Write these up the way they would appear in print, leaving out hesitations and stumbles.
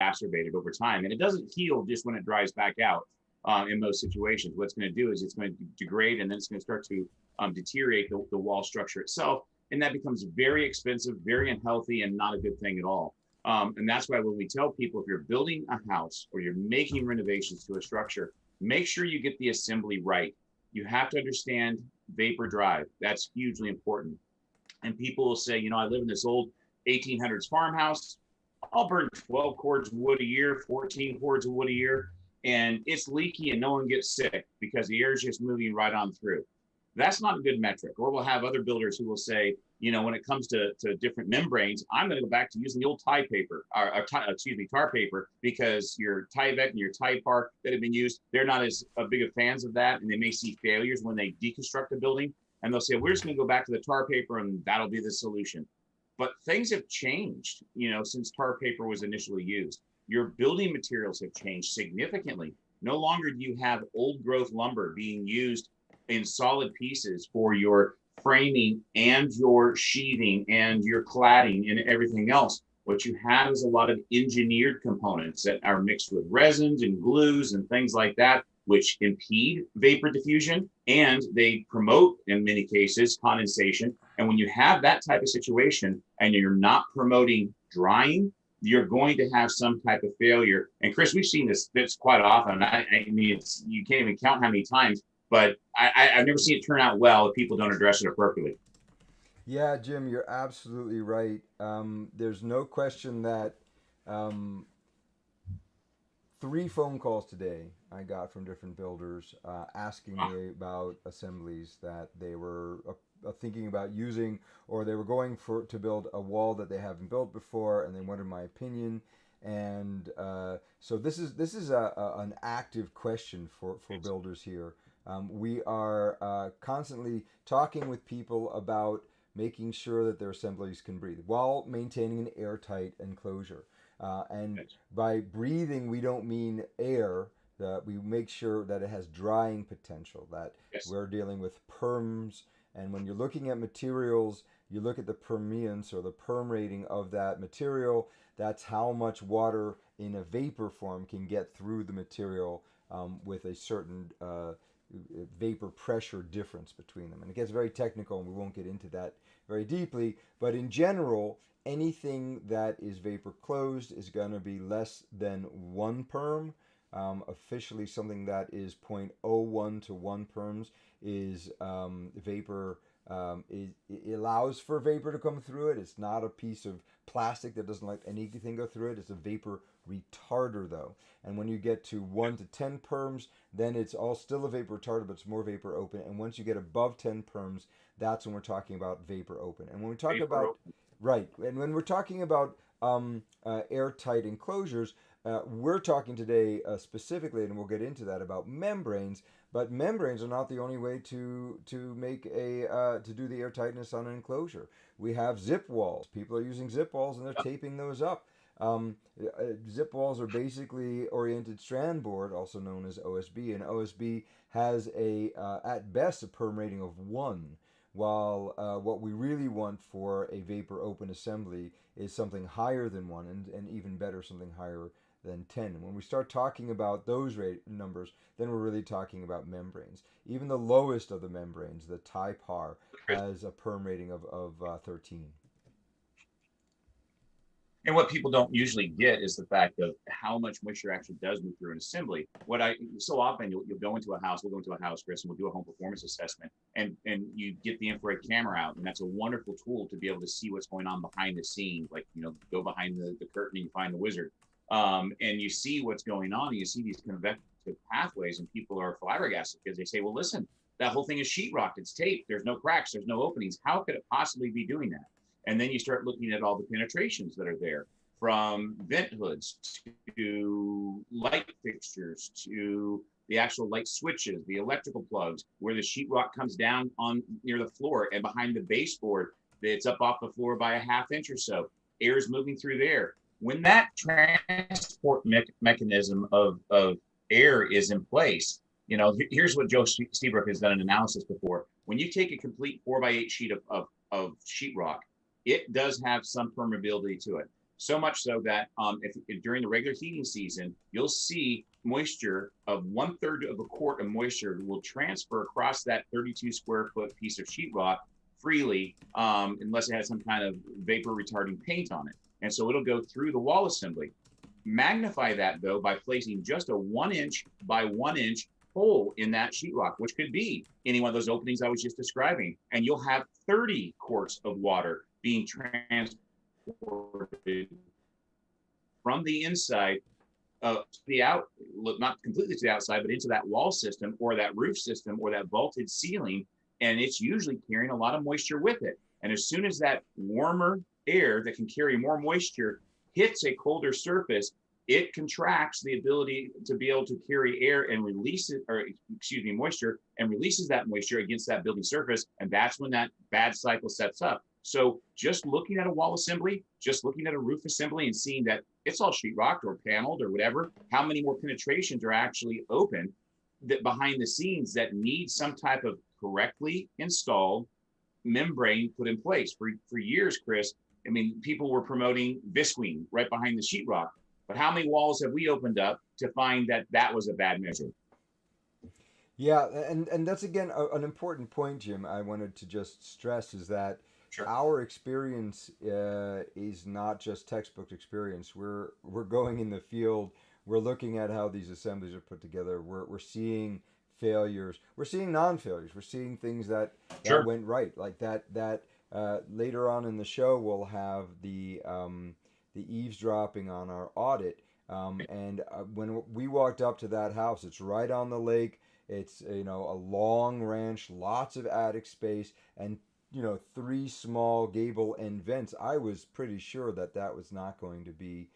exacerbated over time. And it doesn't heal just when it dries back out. In most situations, what's going to do is it's going to degrade, and then it's going to start to deteriorate the wall structure itself. And that becomes very expensive, very unhealthy, and not a good thing at all. And that's why when we tell people, if you're building a house or you're making renovations to a structure, make sure you get the assembly right. You have to understand vapor drive. That's hugely important. And people will say, I live in this old 1800s farmhouse. I'll burn 12 cords of wood a year, 14 cords of wood a year, and it's leaky and no one gets sick because the air is just moving right on through. That's not a good metric. Or we'll have other builders who will say, when it comes to different membranes, I'm going to go back to using the old tar paper, because your Tyvek and your Typar that have been used, they're not as big of fans of that, and they may see failures when they deconstruct a building, and they'll say, we're just going to go back to the tar paper and that'll be the solution. But things have changed, since tar paper was initially used. Your building materials have changed significantly. No longer do you have old growth lumber being used in solid pieces for your framing and your sheathing and your cladding and everything else. What you have is a lot of engineered components that are mixed with resins and glues and things like that, which impede vapor diffusion, and they promote, in many cases, condensation. And when you have that type of situation and you're not promoting drying, you're going to have some type of failure. And Chris, we've seen this quite often. I mean, you can't even count how many times, but I've never seen it turn out well if people don't address it appropriately. Yeah, Jim, you're absolutely right. There's no question that um, 3 phone calls today I got from different builders asking me about assemblies that they were thinking about using, or they were going to build a wall that they haven't built before, and they wanted my opinion. And so this is an active question for builders here. We are constantly talking with people about making sure that their assemblies can breathe while maintaining an airtight enclosure. And by breathing, we don't mean air. We make sure that it has drying potential, that Yes. we're dealing with perms. And when you're looking at materials, you look at the permeance or the perm rating of that material. That's how much water in a vapor form can get through the material with a certain vapor pressure difference between them. And it gets very technical, and we won't get into that very deeply. But in general, anything that is vapor closed is going to be less than 1 perm. Officially, something that is 0.01 to 1 perms is vapor. It allows for vapor to come through it. It's not a piece of plastic that doesn't let anything go through it. It's a vapor retarder, though. And when you get to 1 to 10 perms, then it's all still a vapor retarder, but it's more vapor open. And once you get above 10 perms, that's when we're talking about vapor open. And when we talk Vapor about open. right, and when we're talking about airtight enclosures, we're talking today specifically, and we'll get into that, about membranes. But membranes are not the only way to make to do the airtightness on an enclosure. We have zip walls. People are using zip walls and they're taping those up. Zip walls are basically oriented strand board, also known as OSB, and OSB has at best a perm rating of 1. While what we really want for a vapor open assembly is something higher than 1, and even better, something higher than 10. And when we start talking about those numbers, then we're really talking about membranes. Even the lowest of the membranes, the Typar, has a perm rating of 13. And what people don't usually get is the fact of how much moisture actually does move through an assembly. So often you'll go into a house, we'll go into a house, Chris, and we'll do a home performance assessment, and you get the infrared camera out, and that's a wonderful tool to be able to see what's going on behind the scenes. Like, go behind the curtain and you find the wizard. And you see what's going on, and you see these convective pathways, and people are flabbergasted because they say, well, listen, that whole thing is sheetrock, it's taped, there's no cracks, there's no openings. How could it possibly be doing that? And then you start looking at all the penetrations that are there, from vent hoods to light fixtures to the actual light switches, the electrical plugs, where the sheetrock comes down on near the floor, and behind the baseboard, it's up off the floor by a half inch or so. Air is moving through there. When that transport mechanism of air is in place, here's what Joe Seabrook has done an analysis before. When you take a complete 4x8 sheet of sheetrock, it does have some permeability to it. So much so that if during the regular heating season, you'll see moisture of 1/3 of a quart of moisture will transfer across that 32 square foot piece of sheetrock freely, unless it has some kind of vapor retarding paint on it. And so it'll go through the wall assembly. Magnify that though by placing just a 1 inch by 1 inch hole in that sheetrock, which could be any one of those openings I was just describing, and you'll have 30 quarts of water being transported from the inside to the out, not completely to the outside, but into that wall system or that roof system or that vaulted ceiling. And it's usually carrying a lot of moisture with it. And as soon as that warmer air that can carry more moisture hits a colder surface, it contracts the ability to be able to carry air and release it, or excuse me, moisture, and releases that moisture against that building surface. And that's when that bad cycle sets up. So just looking at a wall assembly, just looking at a roof assembly and seeing that it's all sheetrocked or paneled or whatever, how many more penetrations are actually open that behind the scenes that need some type of correctly installed membrane put in place. For years, Chris, I mean, people were promoting visqueen right behind the sheetrock, but how many walls have we opened up to find that that was a bad measure? Yeah, and that's again an important point, Jim. I wanted to just stress is that Sure. our experience is not just textbook experience. We're going in the field. We're looking at how these assemblies are put together. We're seeing failures. We're seeing non-failures. We're seeing things that Sure. went right. Like that later on in the show, we'll have the eavesdropping on our audit. And when we walked up to that house, it's right on the lake. It's a long ranch, lots of attic space, and three small gable end vents. I was pretty sure that that was not going to be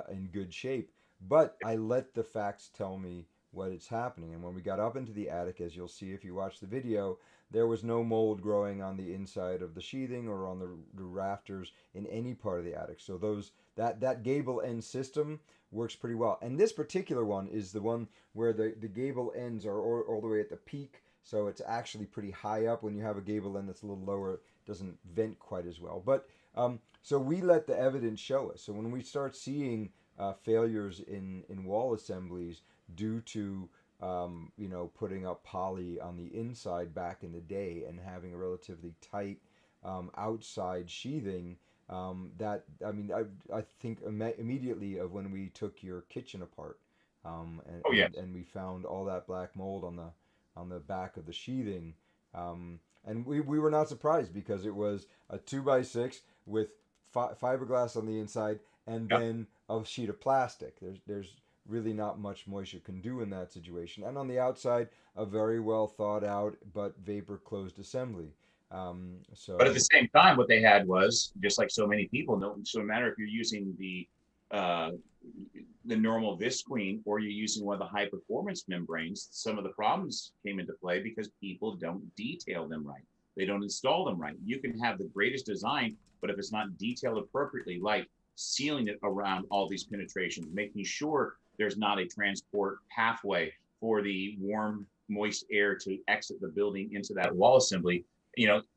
in good shape, but I let the facts tell me what is happening. And when we got up into the attic, as you'll see if you watch the video, there was no mold growing on the inside of the sheathing or on the rafters in any part of the attic. So that gable end system works pretty well. And this particular one is the one where the gable ends are all the way at the peak, so it's actually pretty high up. When you have a gable end that's a little lower, it doesn't vent quite as well. But so we let the evidence show us. So when we start seeing failures in wall assemblies due to putting up poly on the inside back in the day and having a relatively tight outside sheathing, that I mean I think immediately of when we took your kitchen apart, and, Oh, and yes. and we found all that black mold on the back of the sheathing. And we were not surprised because it was a 2x6 with fiberglass on the inside and Yep. then a sheet of plastic. There's really not much moisture can do in that situation. And on the outside, a very well thought out but vapor closed assembly. But at the So same time, what they had was just like so many people. No matter if you're using uh, the normal visqueen or you're using one of the high performance membranes, some of the problems came into play because people don't detail them right. They don't install them right. You can have the greatest design, but if it's not detailed appropriately, like sealing it around all these penetrations, making sure there's not a transport pathway for the warm, moist air to exit the building into that wall assembly,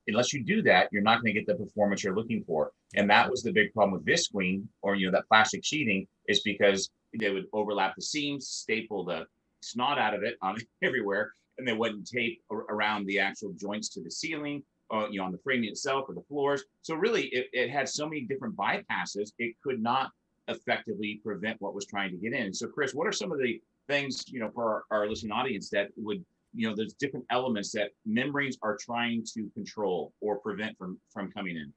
unless you do that, you're not going to get the performance you're looking for. And that was the big problem with visqueen or, that plastic sheeting, is because they would overlap the seams, staple the snot out of it on everywhere, and they wouldn't tape around the actual joints to the ceiling, or, on the framing itself or the floors. So really, it had so many different bypasses, it could not effectively prevent what was trying to get in. So, Chris, what are some of the things, for our listening audience that would there's different elements that membranes are trying to control or prevent from coming in.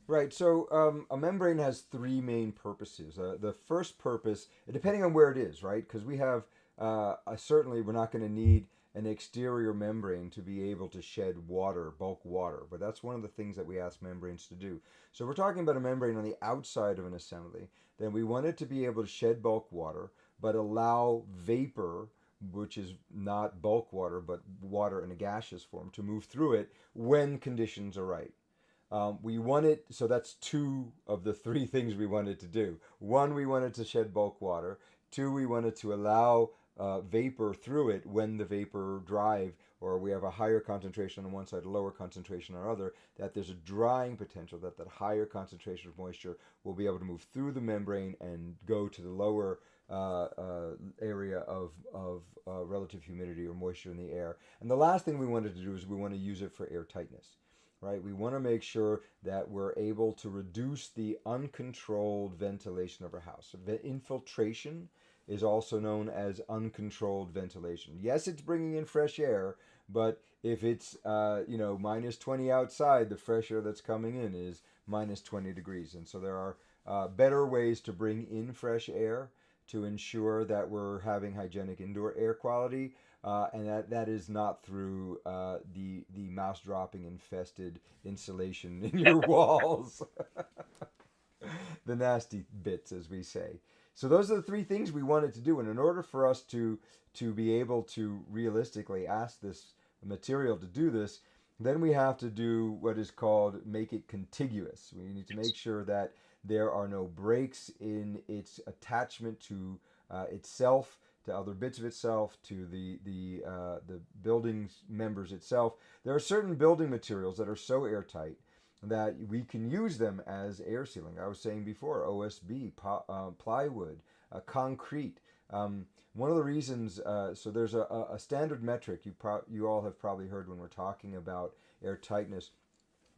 right, so a membrane has three main purposes. The first purpose, depending on where it is, right? Because we have certainly we're not going to need an exterior membrane to be able to shed water, bulk water. But that's one of the things that we ask membranes to do. So we're talking about a membrane on the outside of an assembly. Then we want it to be able to shed bulk water, but allow vapor, which is not bulk water, but water in a gaseous form, to move through it when conditions are right. We want it, so that's two of the three things we wanted to do. One, we wanted to shed bulk water. Two, we wanted to allow vapor through it when the vapor drive or we have a higher concentration on one side, a lower concentration on the other, that there's a drying potential, that higher concentration of moisture will be able to move through the membrane and go to the lower area of relative humidity or moisture in the air. And the last thing we wanted to do is we want to use it for air tightness, right? We want to make sure that we're able to reduce the uncontrolled ventilation of our house. Infiltration is also known as uncontrolled ventilation. Yes, it's bringing in fresh air, but if it's minus 20 outside, the fresh air that's coming in is minus 20 degrees. And so there are better ways to bring in fresh air to ensure that we're having hygienic indoor air quality, and that is not through the mouse dropping infested insulation in your walls, the nasty bits, as we say. So those are the three things we wanted to do, and in order for us to be able to realistically ask this material to do this, then we have to do what is called make it contiguous. We need to make sure that there are no breaks in its attachment to itself, to other bits of itself, to the building members itself. There are certain building materials that are so airtight that we can use them as air sealing. I was saying before, OSB, plywood, concrete. One of the reasons, so there's a standard metric you all have probably heard when we're talking about air tightness.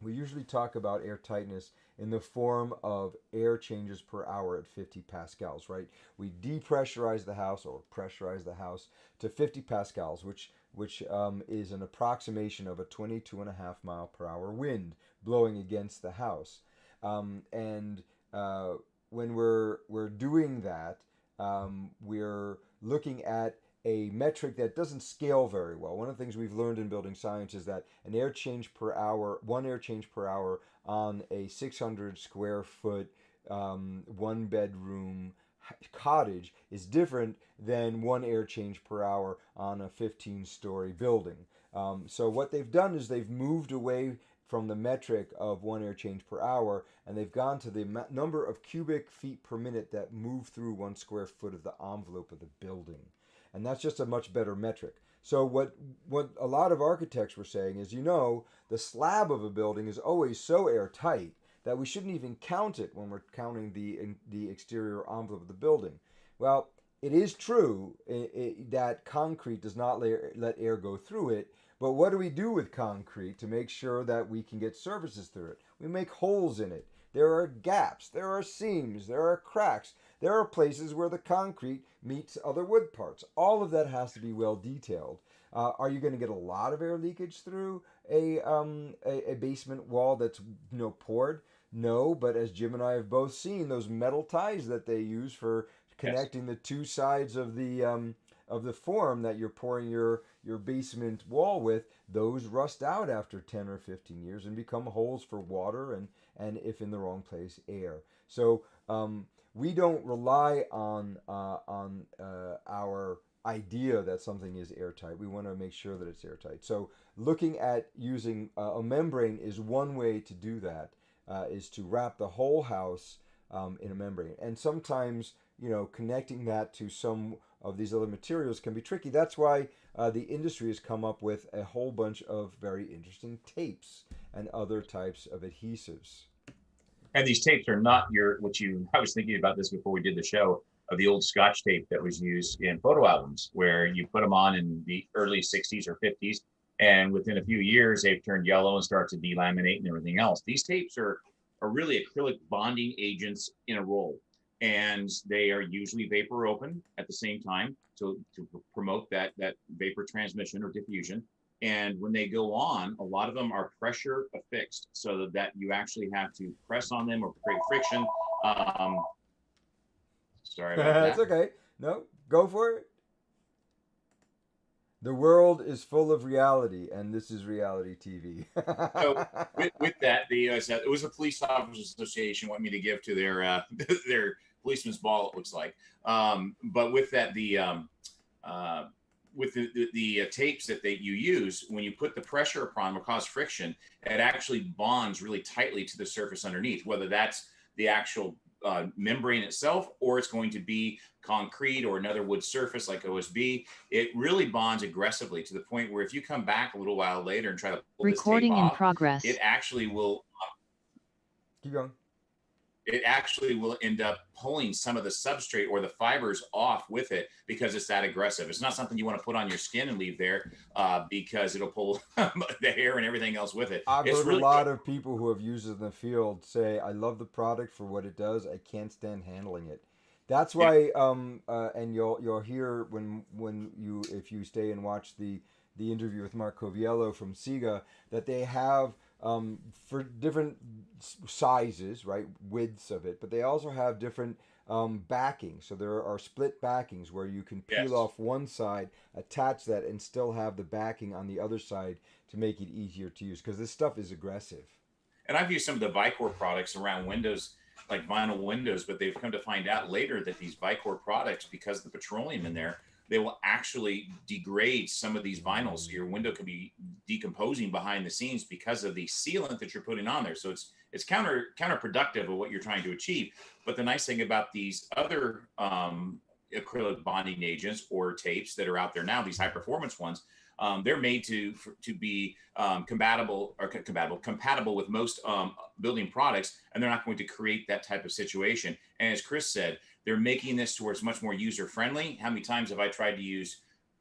We usually talk about air tightness in the form of air changes per hour at 50 pascals, right? We depressurize the house or pressurize the house to 50 pascals, which is an approximation of a 22.5 mile per hour wind blowing against the house. And when we're doing that, we're looking at a metric that doesn't scale very well. One of the things we've learned in building science is that one air change per hour on a 600 square foot one bedroom cottage is different than one air change per hour on a 15-story building. So what they've done is they've moved away from the metric of one air change per hour, and they've gone to the number of cubic feet per minute that move through 1 square foot of the envelope of the building. And that's just a much better metric. So what a lot of architects were saying is, the slab of a building is always so airtight that we shouldn't even count it when we're counting the exterior envelope of the building. Well, it is true that concrete does not let air go through it, but what do we do with concrete to make sure that we can get surfaces through it? We make holes in it. There are gaps, there are seams, there are cracks, there are places where the concrete meets other wood parts. All of that has to be well detailed. Are you going to get a lot of air leakage through a basement wall that's poured? No, but as Jim and I have both seen, those metal ties that they use for connecting the two sides of the form that you're pouring your basement wall with, those rust out after 10 or 15 years and become holes for water and if in the wrong place, air. So we don't rely on our idea that something is airtight. We want to make sure that it's airtight. So looking at using a membrane is one way to do that, is to wrap the whole house in a membrane. And sometimes, connecting that to some of these other materials can be tricky. That's why the industry has come up with a whole bunch of very interesting tapes and other types of adhesives. And these tapes are not I was thinking about this before we did the show, of the old Scotch tape that was used in photo albums, where you put them on in the early 60s or 50s, and within a few years, they've turned yellow and start to delaminate and everything else. These tapes are really acrylic bonding agents in a roll, and they are usually vapor open at the same time to promote that vapor transmission or diffusion. And when they go on, a lot of them are pressure affixed, so that you actually have to press on them or create friction. Sorry about that. That's okay. No, go for it. The world is full of reality, and this is reality TV. So with that, it was a police officers association want me to give to their their policeman's ball, it looks like. But with that, with the tapes that you use, when you put the pressure upon will cause friction, it actually bonds really tightly to the surface underneath, whether that's the actual membrane itself, or it's going to be concrete or another wood surface like OSB. It really bonds aggressively to the point where if you come back a little while later and try to pull this tape Recording in off, progress. it actually will Keep going. it actually will end up pulling some of the substrate or the fibers off with it because it's that aggressive. It's not something you want to put on your skin and leave there because it'll pull the hair and everything else with it. I've It's heard really a lot of people who have used it in the field say, "I love the product for what it does. I can't stand handling it." That's why, and you'll hear when you if you stay and watch the interview with Mark Coviello from SIGA that they have for different sizes, right, widths of it, but they also have different backing. So there are split backings where you can peel Yes. off one side, attach that, and still have the backing on the other side to make it easier to use because this stuff is aggressive. And I've used some of the Vicor products around windows, like vinyl windows, but they've come to find out later that these Vicor products, because of the petroleum in there, they will actually degrade some of these vinyls. So your window could be decomposing behind the scenes because of the sealant that you're putting on there. So it's counterproductive of what you're trying to achieve. But the nice thing about these other acrylic bonding agents or tapes that are out there now, these high performance ones, they're made to be compatible with most building products, and they're not going to create that type of situation. And as Chris said, they're making this towards much more user friendly. How many times have I tried to use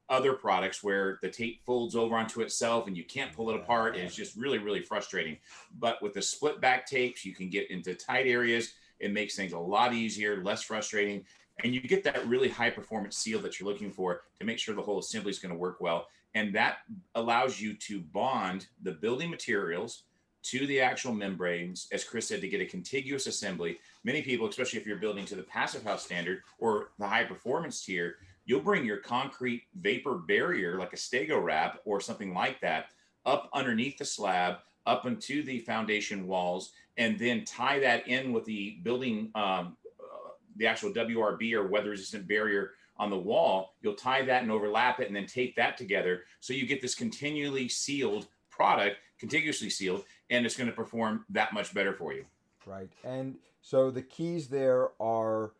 other products where the tape folds over onto itself and you can't pull it apart? And it's just really, really frustrating. But with the split back tapes, you can get into tight areas. It makes things a lot easier, less frustrating, and you get that really high performance seal that you're looking for to make sure the whole assembly is going to work well. And that allows you to bond the building materials to the actual membranes, as Chris said, to get a contiguous assembly. Many people, especially if you're building to the passive house standard or the high performance tier, you'll bring your concrete vapor barrier, like a Stego wrap or something like that, up underneath the slab, up into the foundation walls, and then tie that in with the building, the actual WRB or weather resistant barrier on the wall. You'll tie that and overlap it and then tape that together. So you get this continually sealed product, contiguously sealed, and it's going to perform that much better for you. Right. And so the keys there are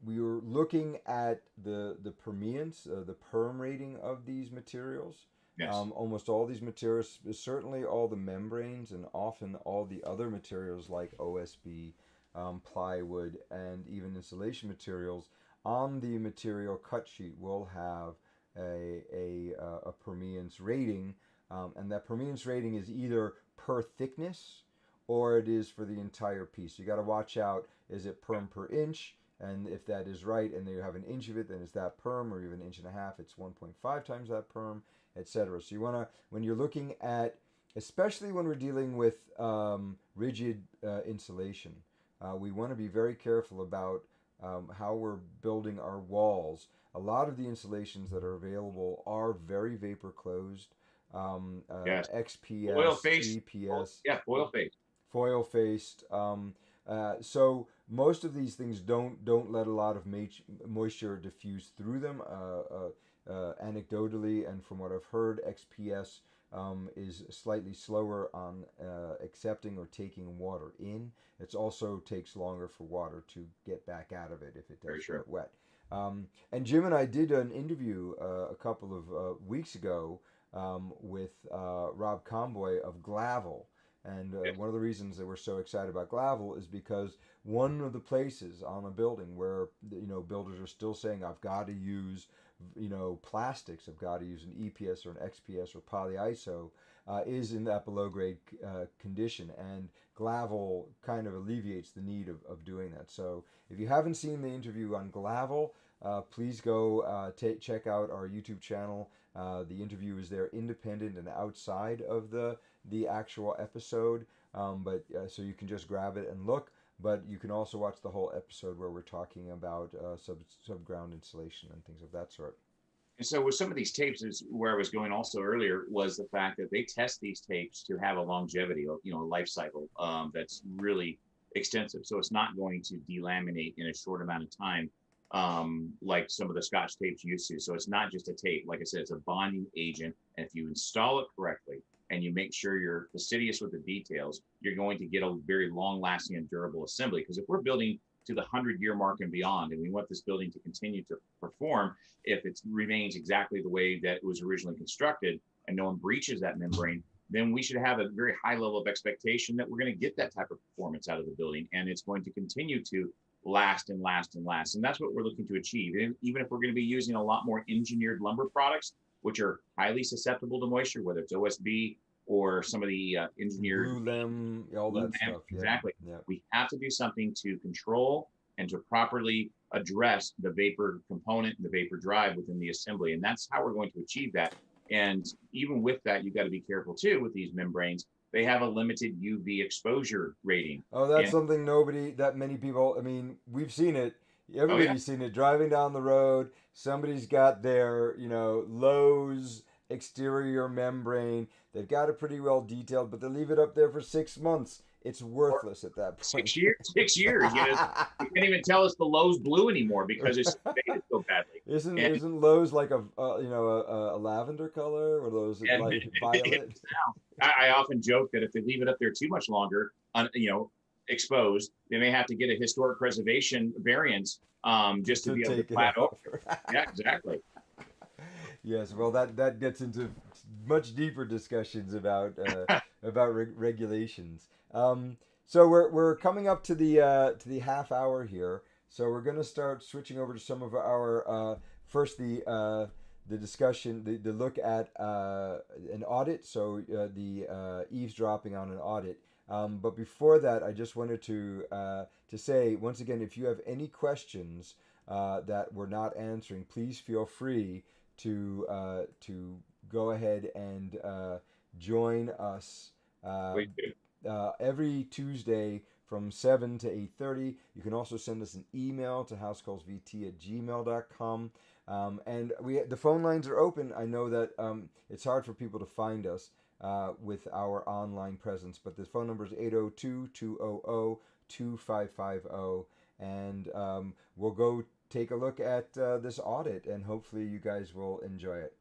we were looking at the permeance, the perm rating of these materials. Yes. Almost all these materials, certainly all the membranes and often all the other materials like OSB, plywood, and even insulation materials on the material cut sheet will have a permeance rating, and that permeance rating is either per thickness or it is for the entire piece. You got to watch out, is it perm per inch? And if that is right, and you have an inch of it, then is that perm, or even an inch and a half, it's 1.5 times that perm, etc. So you want to, when you're looking at, especially when we're dealing with rigid insulation, we want to be very careful about how we're building our walls. A lot of the insulations that are available are very vapor closed. Yes. XPS, Foil faced. EPS. Yeah, foil faced. Foil faced. So most of these things don't let a lot of moisture diffuse through them. Anecdotally, and from what I've heard, XPS is slightly slower on accepting or taking water in. It also takes longer for water to get back out of it if it does get wet. And Jim and I did an interview a couple of weeks ago with Rob Comboy of Glavel. And one of the reasons that we're so excited about Glavel is because one of the places on a building where builders are still saying, I've got to use plastics, I've got to use an EPS or an XPS or polyiso, is in that below grade condition. And Glavel kind of alleviates the need of doing that. So if you haven't seen the interview on Glavel, please go check out our YouTube channel. The interview is there independent and outside of the actual episode, but so you can just grab it and look. But you can also watch the whole episode where we're talking about subground insulation and things of that sort. And so with some of these tapes, is where I was going also earlier, was the fact that they test these tapes to have a longevity, a life cycle that's really extensive. So it's not going to delaminate in a short amount of time like some of the Scotch tapes used to. So it's not just a tape. Like I said, it's a bonding agent. And if you install it correctly, and you make sure you're fastidious with the details, you're going to get a very long lasting and durable assembly. Because if we're building to the 100-year mark and beyond, and we want this building to continue to perform, if it remains exactly the way that it was originally constructed and no one breaches that membrane, then we should have a very high level of expectation that we're going to get that type of performance out of the building, and it's going to continue to last and last and last. And that's what we're looking to achieve. And even if we're going to be using a lot more engineered lumber products, which are highly susceptible to moisture, whether it's OSB or some of the engineered all that stuff. Exactly. Yeah. We have to do something to control and to properly address the vapor component, the vapor drive within the assembly. And that's how we're going to achieve that. And even with that, you've got to be careful too with these membranes. They have a limited UV exposure rating. Oh, that's something that many people, I mean, we've seen it. Everybody's seen it driving down the road. Somebody's got their, Lowe's exterior membrane. They've got it pretty well detailed, but they leave it up there for 6 months. It's worthless at that point. 6 years. 6 years. You can't even tell us the Lowe's blue anymore because it's faded so badly. Isn't Lowe's like a lavender color, or those like violet? I often joke that if they leave it up there too much longer, exposed, they may have to get a historic preservation variance just to be able to plat over. Yeah, exactly. Yes, well, that gets into much deeper discussions about regulations. So we're coming up to the half hour here. So we're going to start switching over to some of our first the discussion, the look at an audit. So the eavesdropping on an audit. But before that, I just wanted to say once again, if you have any questions that we're not answering, please feel free to go ahead and join us every Tuesday from 7 to 8:30. You can also send us an email to housecallsvt@gmail.com. And the phone lines are open. I know that it's hard for people to find us with our online presence, but the phone number is 802-200-2550, and we'll go take a look at this audit, and hopefully you guys will enjoy it.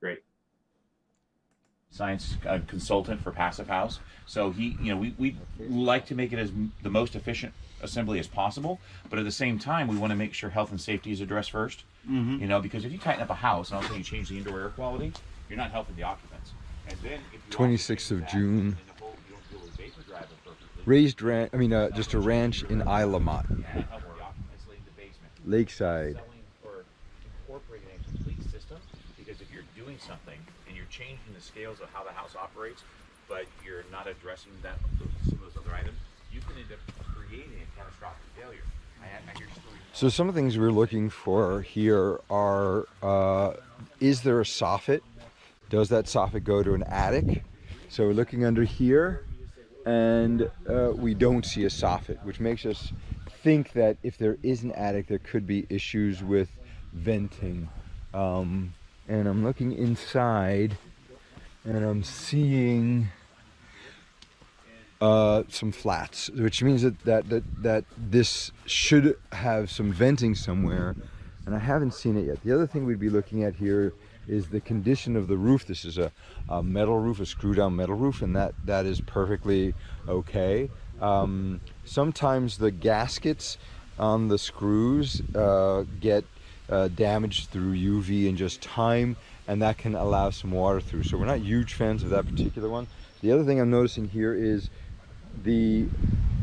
Great. Science consultant for Passive House. So we like to make it as the most efficient assembly as possible, but at the same time, we want to make sure health and safety is addressed first. Mm-hmm. Because if you tighten up a house and also you change the indoor air quality, you're not helping the occupants. And then if you 26th of June. Raised ranch. Just a ranch in Isle of Mott. Lakeside. Or incorporating a complete system, because if you're doing something and you're changing the scales of how the house operates, but you're not addressing some of those other items, you can end up creating a catastrophic failure. So some of the things we're looking for here are, is there a soffit? Does that soffit go to an attic? So we're looking under here, and we don't see a soffit, which makes us think that if there is an attic, there could be issues with venting. And I'm looking inside, and I'm seeing some flats, which means that this should have some venting somewhere, and I haven't seen it yet. The other thing we'd be looking at here is the condition of the roof. This is a metal roof, a screw-down metal roof, and that is perfectly okay. Sometimes the gaskets on the screws get damaged through UV and just time, and that can allow some water through. So we're not huge fans of that particular one. The other thing I'm noticing here is the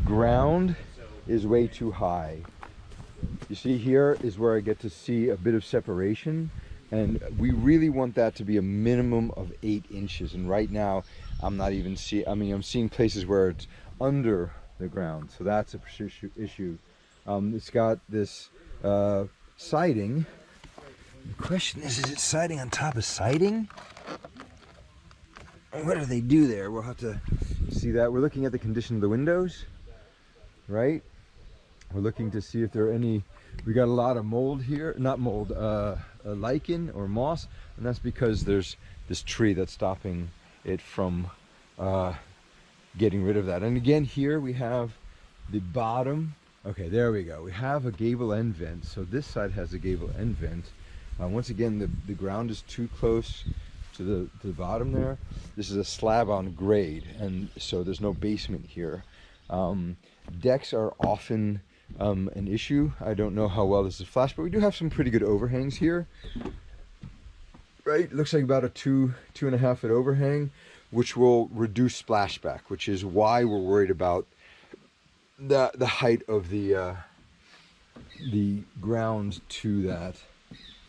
ground is way too high. You see, here is where I get to see a bit of separation, and we really want that to be a minimum of 8 inches. And right now, I'm not even seeing, I'm seeing places where it's under the ground, so that's a issue. It's got this siding. The question is it siding on top of siding? What do they do there? We'll have to see that. We're looking at the condition of the windows, right? We're looking to see if there are any, we got a lot of mold here, not mold, lichen or moss, and that's because there's this tree that's stopping it from getting rid of that. And again, here we have the bottom. Okay, there we go. We have a gable end vent. So this side has a gable end vent. Once again, the ground is too close to the bottom there. This is a slab on grade, and so there's no basement here. Decks are often an issue. I don't know how well this is flashed, but we do have some pretty good overhangs here. Right, looks like about a 2.5 foot overhang, which will reduce splashback, which is why we're worried about the height of the ground to that.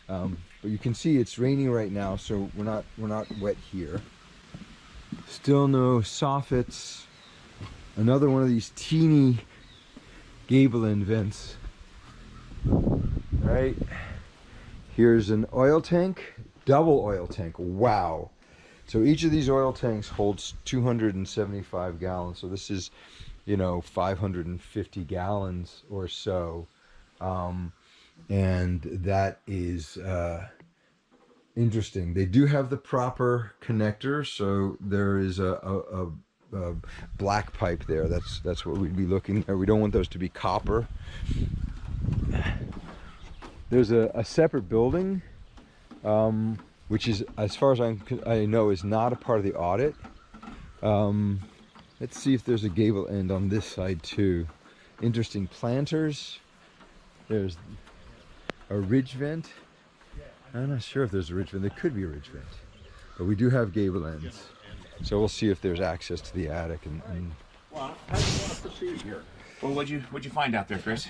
But you can see it's raining right now, so we're not wet here. Still no soffits. Another one of these teeny gable end vents. Right. Here's an oil tank, double oil tank. Wow. So each of these oil tanks holds 275 gallons. So this is, 550 gallons or so. And that is interesting. They do have the proper connector, so there is a black pipe there. That's what we'd be looking at. We don't want those to be copper. There's a separate building, which is, as far as I know, is not a part of the audit. Let's see if there's a gable end on this side too. Interesting planters. There's a ridge vent. I'm not sure if there's a ridge vent. There could be a ridge vent, but we do have gable ends. So we'll see if there's access to the attic. And Well, how do you want to proceed here? Well, what'd you find out there, Chris?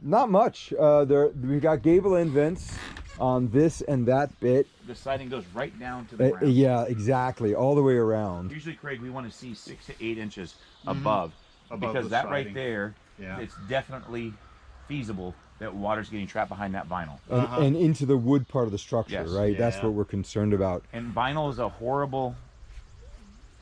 not much. We got gable end vents on this and that bit. The siding goes right down to the ground. Yeah, exactly, all the way around. Usually, Craig, we want to see 6 to 8 inches above because the that siding. right there, Yeah. it's definitely feasible that water's getting trapped behind that vinyl. And into the wood part of the structure, Yes. right? That's Yeah. what we're concerned about. And vinyl is a horrible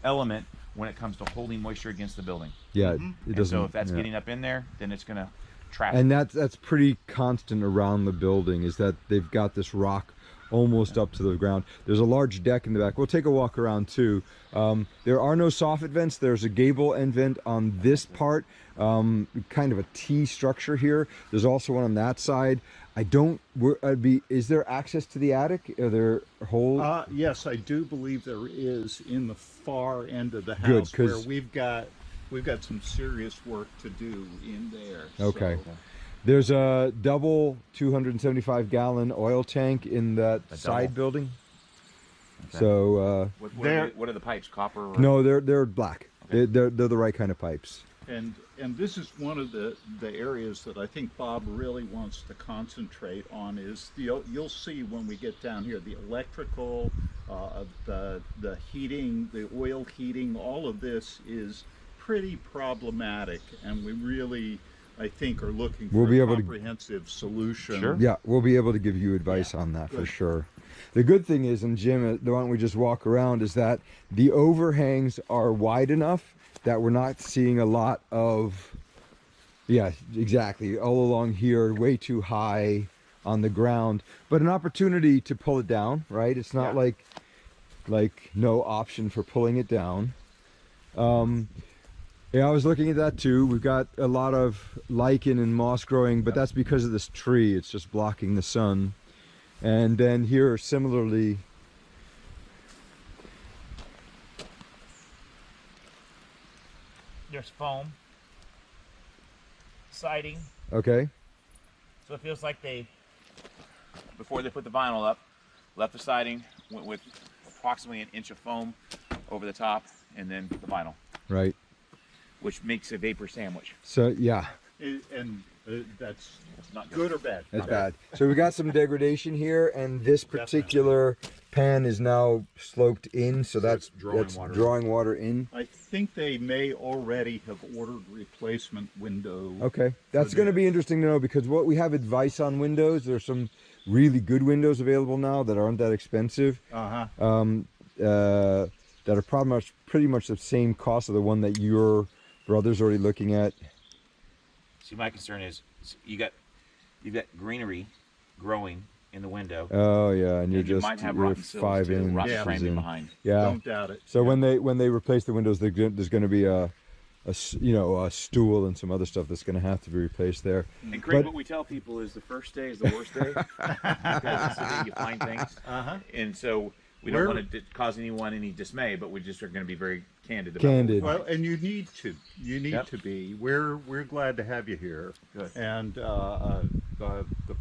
element when it comes to holding moisture against the building. Yeah, it And doesn't. so if that's yeah. getting up in there, then it's going to trap it. And that's pretty constant around the building, is that they've got this rock almost up to the ground. There's a large deck in the back. We'll take a walk around too. There are no soffit vents. There's a gable end vent on this part, kind of a T structure here. There's also one on that side. Is there access to the attic? Are there holes? Yes, I do believe there is in the far end of the house. Good, 'cause- where we've got some serious work to do in there. Okay. So, There's a double 275 gallon oil tank in that A side double. building. Okay. So What are the pipes? Copper? Or? no, they're black. Okay. They're the right kind of pipes. and this is one of the areas that I think Bob really wants to concentrate on is you'll see when we get down here the electrical, the heating, the oil heating, all of this is pretty problematic, and we really, I think, are looking for We'll be a able to- comprehensive solution. Sure. Yeah, we'll be able to give you advice on that for Good. sure. The good thing is, and Jim, why don't we just walk around, is that the overhangs are wide enough that we're not seeing a lot of, yeah, exactly, all along here, way too high on the ground, but an opportunity to pull it down, right? It's not Yeah. like no option for pulling it down. Yeah, I was looking at that too. We've got a lot of lichen and moss growing, but that's because of this tree. It's just blocking the sun. And then here, similarly, There's foam, siding. okay, So it feels like they, before they put the vinyl up, left the siding, went with approximately an inch of foam over the top, and then the vinyl, right. which makes a vapor sandwich. So yeah, And that's It's not good or bad? that's bad. So we got some degradation here, and this particular pan is now sloped in, so that's drawing water in. I think they may already have ordered replacement window. Okay, that's going to be interesting to know, because what we have advice on windows, there's some really good windows available now that aren't that expensive. Uh-huh. That are pretty much the same cost of the one that your brother's already looking at. See, my concern is you've got greenery growing in the window. Oh yeah, and you might have you're rotten sills 5 too, inches rotten Yeah. framing in. behind. Yeah. Don't doubt it. So Yeah. when they replace the windows, there's going to be a stool and some other stuff that's going to have to be replaced there. And Craig, But- what we tell people is the first day is the worst day because it's the day you find things. Uh-huh. And so We don't want to cause anyone any dismay, but we just are going to be very candid. Candid. Well, and you need to. You need to be. We're glad to have you here. Good. And the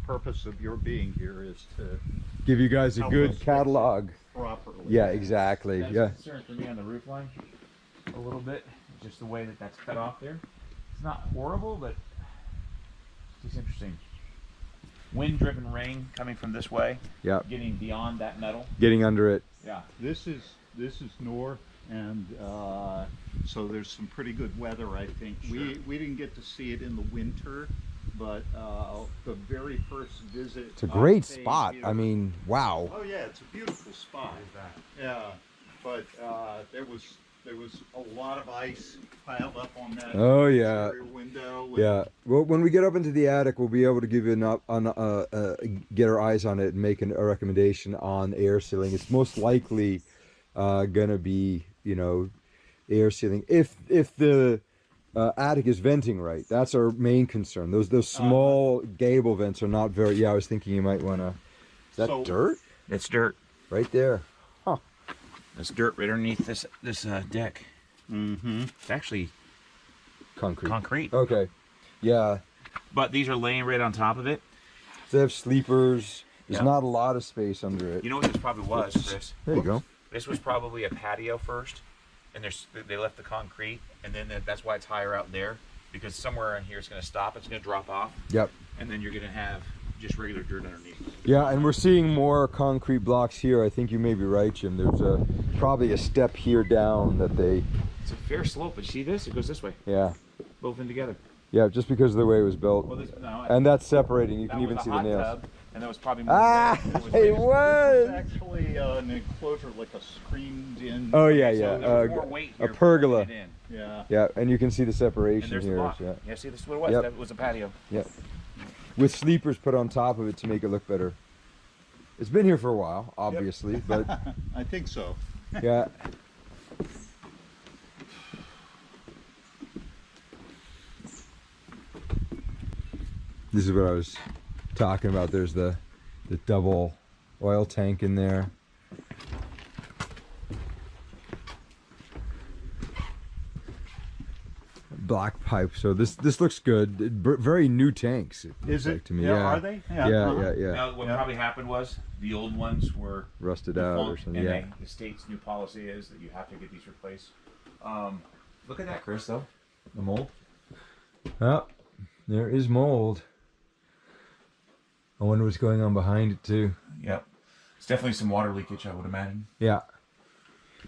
purpose of your being here is to give you guys a good catalog. Properly. Yeah, exactly. That's yeah. a concern for me on the roof line a little bit, just the way that that's cut off there. It's not horrible, but it's interesting. Wind-driven rain coming from this way. Yeah. Getting beyond that metal. Getting under it. Yeah. This is north, and so there's some pretty good weather, I think. Sure. We didn't get to see it in the winter, but the very first visit. It's a great spot. I mean, wow. Oh yeah, it's a beautiful spot. Yeah, but there was a lot of ice piled up on that. Oh yeah. Window. Yeah. Well, when we get up into the attic, we'll be able to give you get our eyes on it and make a recommendation on air sealing. It's most likely gonna be, you know, air sealing if the attic is venting right. That's our main concern. Those small gable vents are not very. Yeah, I was thinking you might want to. Is that dirt? It's dirt right there. Huh. That's dirt right underneath this deck. Mm-hmm. It's actually concrete. Okay. Yeah. But these are laying right on top of it. They have sleepers. There's not a lot of space under it. You know what this probably was, Chris? There you go. This was probably a patio first, and they left the concrete, and then that's why it's higher out there, because somewhere in here it's going to stop. It's going to drop off. Yep. And then you're going to have just regular dirt underneath. Yeah, and we're seeing more concrete blocks here. I think you may be right, Jim. There's probably a step here down that they... It's a fair slope, but see this? It goes this way. Yeah. Both in together. Yeah, just because of the way it was built. Well, and that's separating. You can even see the nails. Tub, and that was probably more it was! Actually an enclosure, like a screened-in... Oh, yeah, yeah. So there was more weight here a pergola. Yeah. Yeah, and you can see the separation and there's here. The block. Yeah. Yeah, see, this is what it was. Yep. That was a patio. Yep. With sleepers put on top of it to make it look better. It's been here for a while, obviously, but... I think so. Yeah. This is what I was talking about. There's the double oil tank in there. Black pipe. So this looks good. Very new tanks. Is it? Like to me. Yeah, are they? Yeah, yeah. Now, what probably happened was the old ones were rusted out or something. And yeah. the state's new policy is that you have to get these replaced. Look at that, Chris. Though the mold. Oh, there is mold. I wonder what's going on behind it too. Yep. It's definitely some water leakage, I would imagine. Yeah.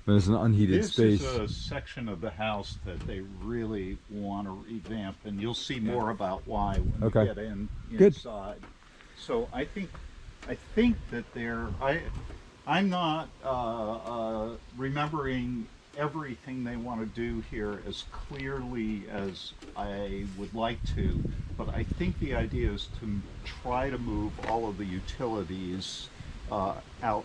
But it's an unheated space. This is a section of the house that they really want to revamp, and you'll see more about why when we get inside. So I think that I'm not remembering everything they want to do here as clearly as I would like to, but I think the idea is to try to move all of the utilities out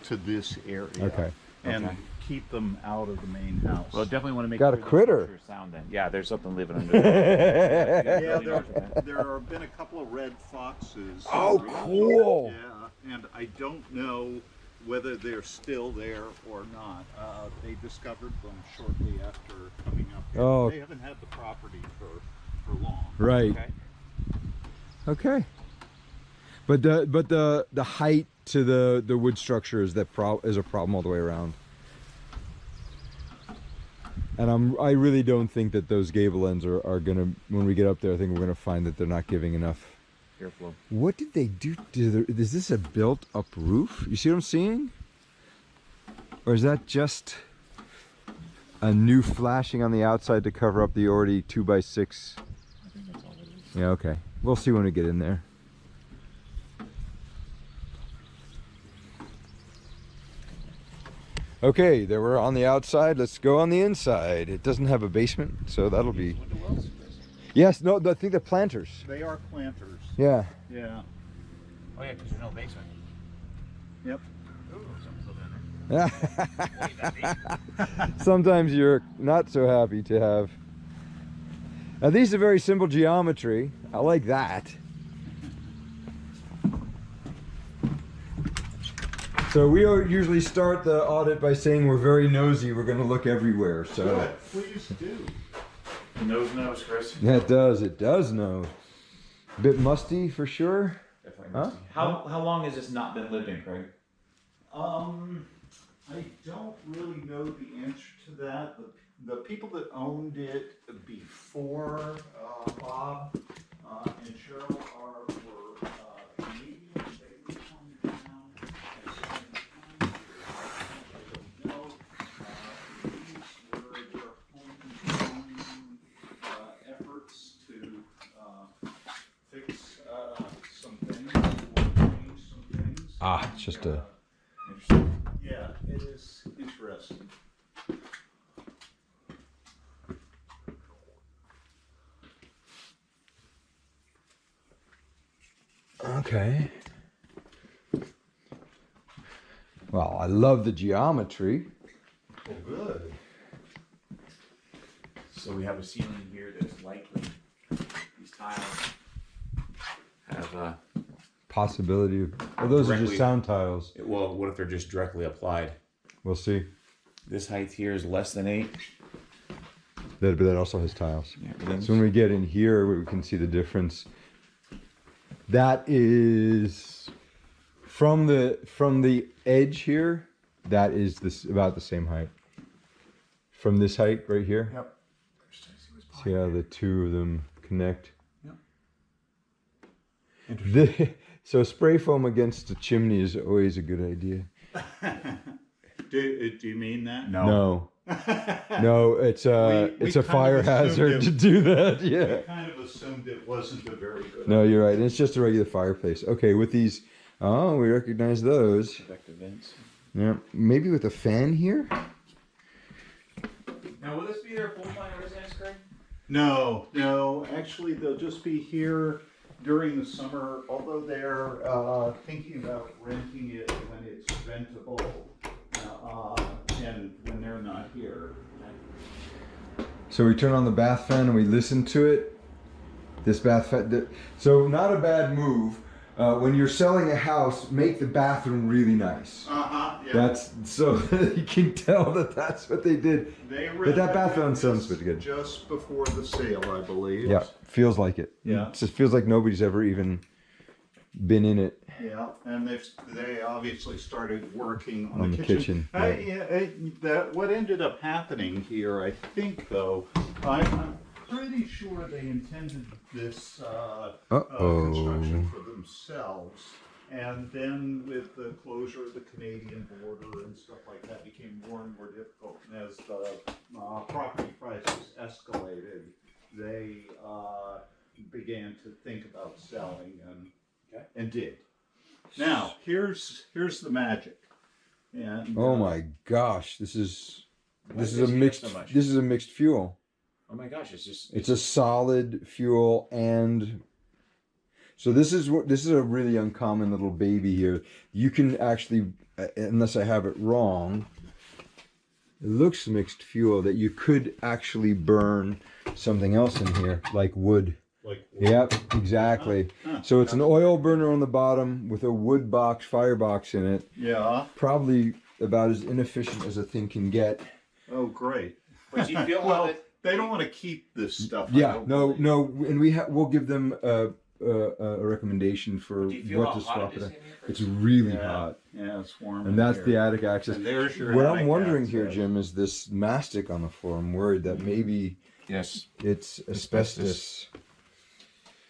to this area. Okay. And keep them out of the main house. Well, definitely want to make got a critter. Sound then. Yeah, there's something living under there. There have been a couple of red foxes. Oh, cool. Yeah, and I don't know whether they're still there or not. They discovered them shortly after coming up here. Oh. They haven't had the property for long. Right. Okay. But the height to the wood structure is a problem all the way around. And I really don't think that those gable ends are gonna, when we get up there, I think we're gonna find that they're not giving enough airflow. What did they do? Is this a built up roof? You see what I'm seeing? Or is that just a new flashing on the outside to cover up the already 2x6? I think that's all it is. Yeah, okay. We'll see when we get in there. Okay, there we're on the outside. Let's go on the inside. It doesn't have a basement, so that'll be... Yes, no, I think they're planters. They are planters. Yeah. Yeah. Oh yeah, because there's no basement. Yep. Ooh, something's in there. Sometimes you're not so happy to have... Now these are very simple geometry. I like that. So we usually start the audit by saying we're very nosy. We're going to look everywhere. So Good. Please do. The nose knows, Chris. yeah, it does. It does know. A bit musty for sure. Definitely Huh? musty. How long has this not been lived in, Craig? I don't really know the answer to that. The people that owned it before Bob and Cheryl were Canadian. They were from town and spent time here. I don't know. These were their homegrown efforts to fix some things or change some things. Ah, it's just a. Yeah, it is interesting. Okay. Well, I love the geometry. Well, good. So we have a ceiling here that's likely, these tiles have Possibility of. Oh, those are just Directly- sound tiles. well, what if they're just directly applied? We'll see. This height here is less than 8. But that also has tiles. Yeah, but then So when we get in here, we can see the difference. That is from the edge here. That is about the same height. From this height right here. Yep. See how the two of them connect. Interesting. So spray foam against a chimney is always a good idea. Do you mean that? No, no, it's a We it's a kind of fire assumed hazard it- to do that. I Yeah. kind of assumed it wasn't a very good. No, you're right. It's just a regular fireplace. Okay, with these, oh, we recognize those. effective vents. Yeah, maybe with a fan here. Now, will this be their full-time residence, Craig? No. Actually, they'll just be here during the summer. Although they're thinking about renting it when it's rentable, and when they're not here. So we turn on the bath fan and we listen to it. This bath fan. So not a bad move. When you're selling a house, make the bathroom really nice. Yeah. That's so you can tell that that's what they did. They But that bath fan renovated sounds this pretty good. just before the sale, I believe. Yeah, feels like it. Yeah. It just feels like nobody's ever even been in it. Yeah, and they obviously started working On the kitchen, What ended up happening here, I think, though, I'm pretty sure they intended this construction for themselves, and then with the closure of the Canadian border and stuff like that, became more and more difficult. And as the property prices escalated, they began to think about selling and did. Now, here's the magic. And Oh my gosh, this is Why this is is a this mixed so much? this is a mixed fuel. Oh my gosh, it's just... It's a solid fuel, and so this is a really uncommon little baby here. You can actually, unless I have it wrong, it looks mixed fuel, that you could actually burn something else in here, like wood. Yep, exactly. So it's an oil burner on the bottom with a wood box, firebox in it. Yeah. Probably about as inefficient as a thing can get. Oh, great. But do you feel Well, that... they don't want to keep this stuff. I Yeah, don't no, believe. and we'll give them a recommendation for Do you feel what how to hot swap it it is at. in here? It's really Yeah. hot, Yeah, it's warm. and that's in the here. attic access. And there's your What attic I'm wondering here, access. Jim, is this mastic on the floor. I'm worried that maybe Yes. it's asbestos.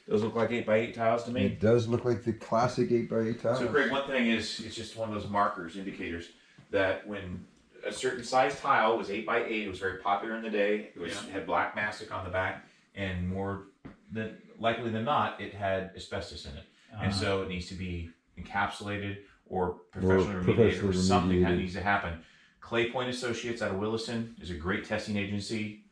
Those look like 8x8 tiles to me. It does look like the classic 8x8 tile. So, Craig, one thing is, it's just one of those markers, indicators, that when a certain size tile was 8x8, it was very popular in the day. It had black mastic on the back, and more than likely than not, it had asbestos in it. And so it needs to be encapsulated or professionally remediated, or something that needs to happen. Clay Point Associates out of Williston is a great testing agency.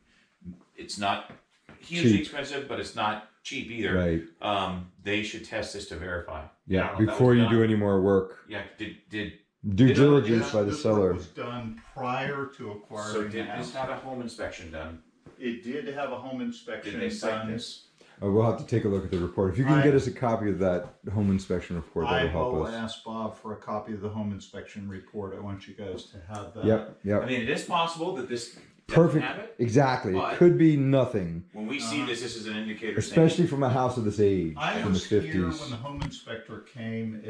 It's not hugely Cheap. expensive, but it's not cheap either. Right. They should test this to verify. I Yeah. don't know if that Before was you done. do any more work, Yeah. Did due Did diligence by the This seller. work was done prior to acquiring so the did house. this have a home inspection done? It did have a home inspection Did they cite done. this? We'll have to take a look at the report. If you can get us a copy of that home inspection report, that'll help us. I will ask Bob for a copy of the home inspection report. I want you guys to have that. Yep, yep. I mean, it is possible that this Perfect. doesn't have it. Exactly. It could be nothing. When we see this is an indicator. Especially from a house of this age, I in the was here 50s. when the home inspector came.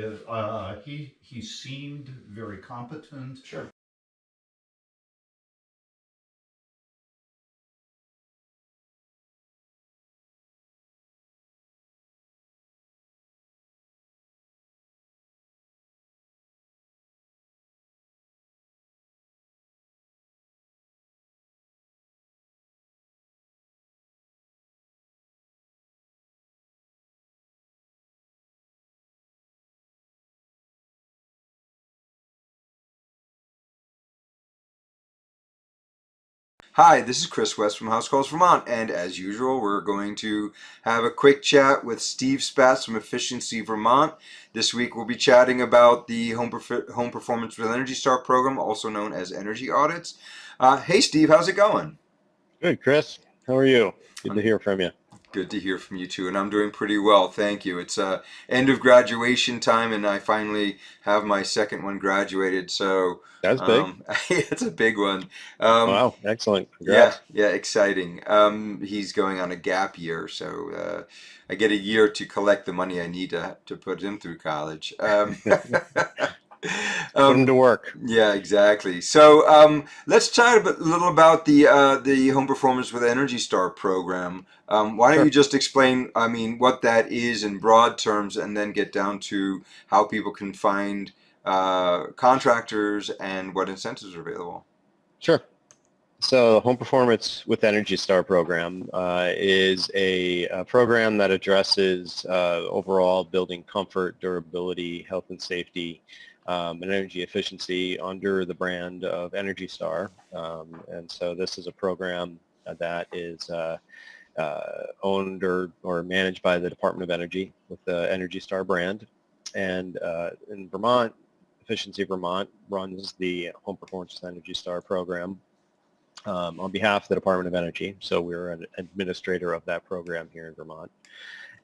He seemed very competent. Sure. Hi, this is Chris West from House Calls Vermont, and as usual, we're going to have a quick chat with Steve Spatz from Efficiency Vermont. This week, we'll be chatting about the Home Performance with Energy Star program, also known as energy audits. Hey, Steve, how's it going? Good, Chris. How are you? Good to hear from you. Good to hear from you too, and I'm doing pretty well, thank you. It's end of graduation time, and I finally have my second one graduated. So that's big. It's a big one. Wow, excellent. Congrats. Yeah, exciting. He's going on a gap year, so I get a year to collect the money I need to put him through college. Put him to work. Yeah, exactly. So let's chat a little about the Home Performance with Energy Star program. Why don't you just explain, I mean, what that is in broad terms, and then get down to how people can find contractors and what incentives are available? Sure. So the Home Performance with Energy Star program is a program that addresses overall building comfort, durability, health and safety, and energy efficiency under the brand of Energy Star. And so this is a program that is owned or managed by the Department of Energy with the Energy Star brand. And in Vermont, Efficiency Vermont runs the Home Performance with Energy Star program on behalf of the Department of Energy. So we're an administrator of that program here in Vermont.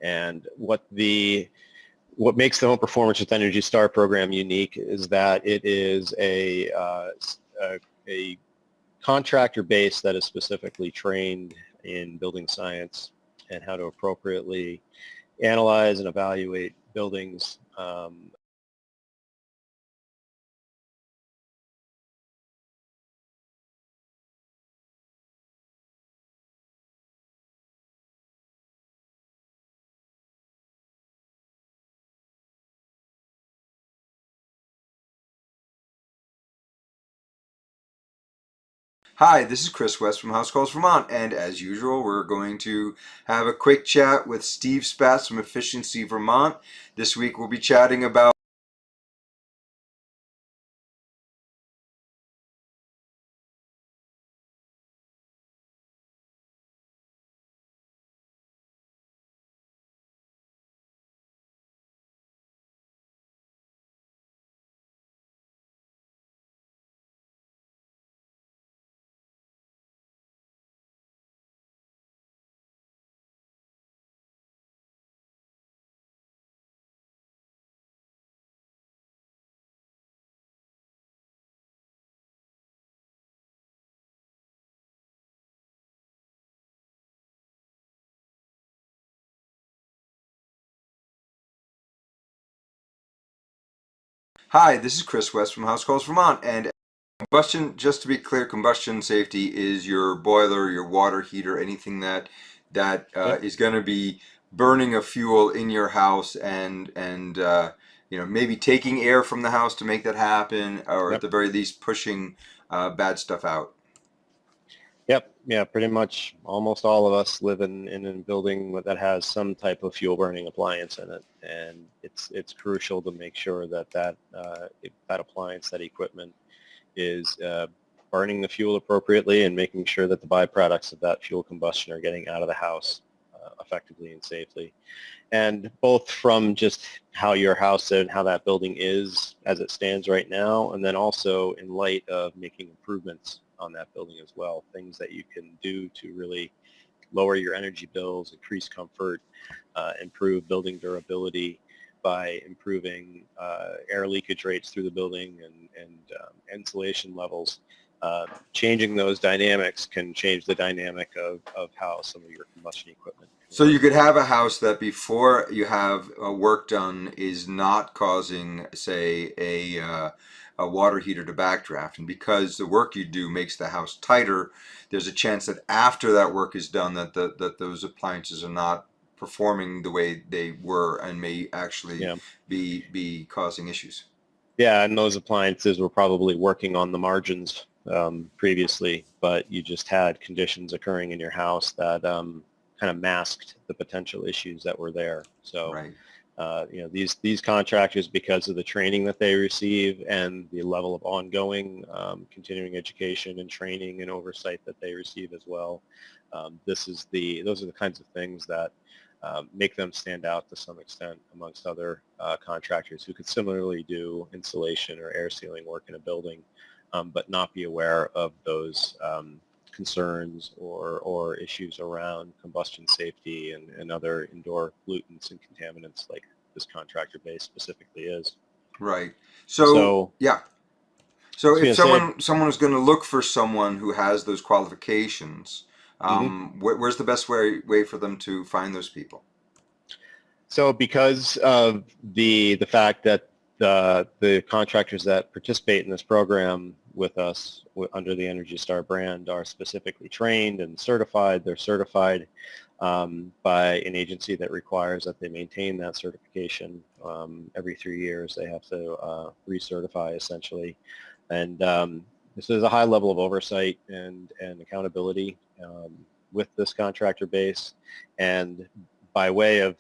And what makes the Home Performance with Energy Star program unique is that it is a contractor base that is specifically trained in building science and how to appropriately analyze and evaluate buildings. Hi, this is Chris West from House Calls Vermont, and as usual, we're going to have a quick chat with Steve Spatz from Efficiency Vermont. This week, we'll be chatting about Hi, this is Chris West from House Calls Vermont, and combustion, just to be clear, combustion safety is your boiler, your water heater, anything that is going to be burning a fuel in your house, and maybe taking air from the house to make that happen, or at the very least pushing bad stuff out. Yep. Yeah, pretty much almost all of us live in a building that has some type of fuel burning appliance in it, and it's crucial to make sure that appliance, that equipment, is burning the fuel appropriately and making sure that the byproducts of that fuel combustion are getting out of the house effectively and safely. And both from just how your house and how that building is as it stands right now, and then also in light of making improvements on that building as well, things that you can do to really lower your energy bills, increase comfort, improve building durability by improving air leakage rates through the building and insulation levels. Changing those dynamics can change the dynamic of how some of your combustion equipment can So work. you could have a house that before you have work done is not causing, say, a water heater to backdraft, and because the work you do makes the house tighter, there's a chance that after that work is done, that those appliances are not performing the way they were and may actually Yeah. be causing issues. Yeah, and those appliances were probably working on the margins previously, but you just had conditions occurring in your house that kind of masked the potential issues that were there. So, Right. These contractors, because of the training that they receive and the level of ongoing continuing education and training and oversight that they receive as well, those are the kinds of things that make them stand out to some extent amongst other contractors who could similarly do insulation or air sealing work in a building, but not be aware of those concerns or issues around combustion safety and other indoor pollutants and contaminants like this contractor base specifically is. Right. So So, yeah. I So was if going to say, someone is going to look for someone who has those qualifications, mhm. where's the best way for them to find those people? So because of the fact that the contractors that participate in this program with us under the Energy Star brand are specifically trained and certified, they're certified by an agency that requires that they maintain that certification every 3 years. They have to recertify essentially. And this is a high level of oversight and accountability with this contractor base. And by way of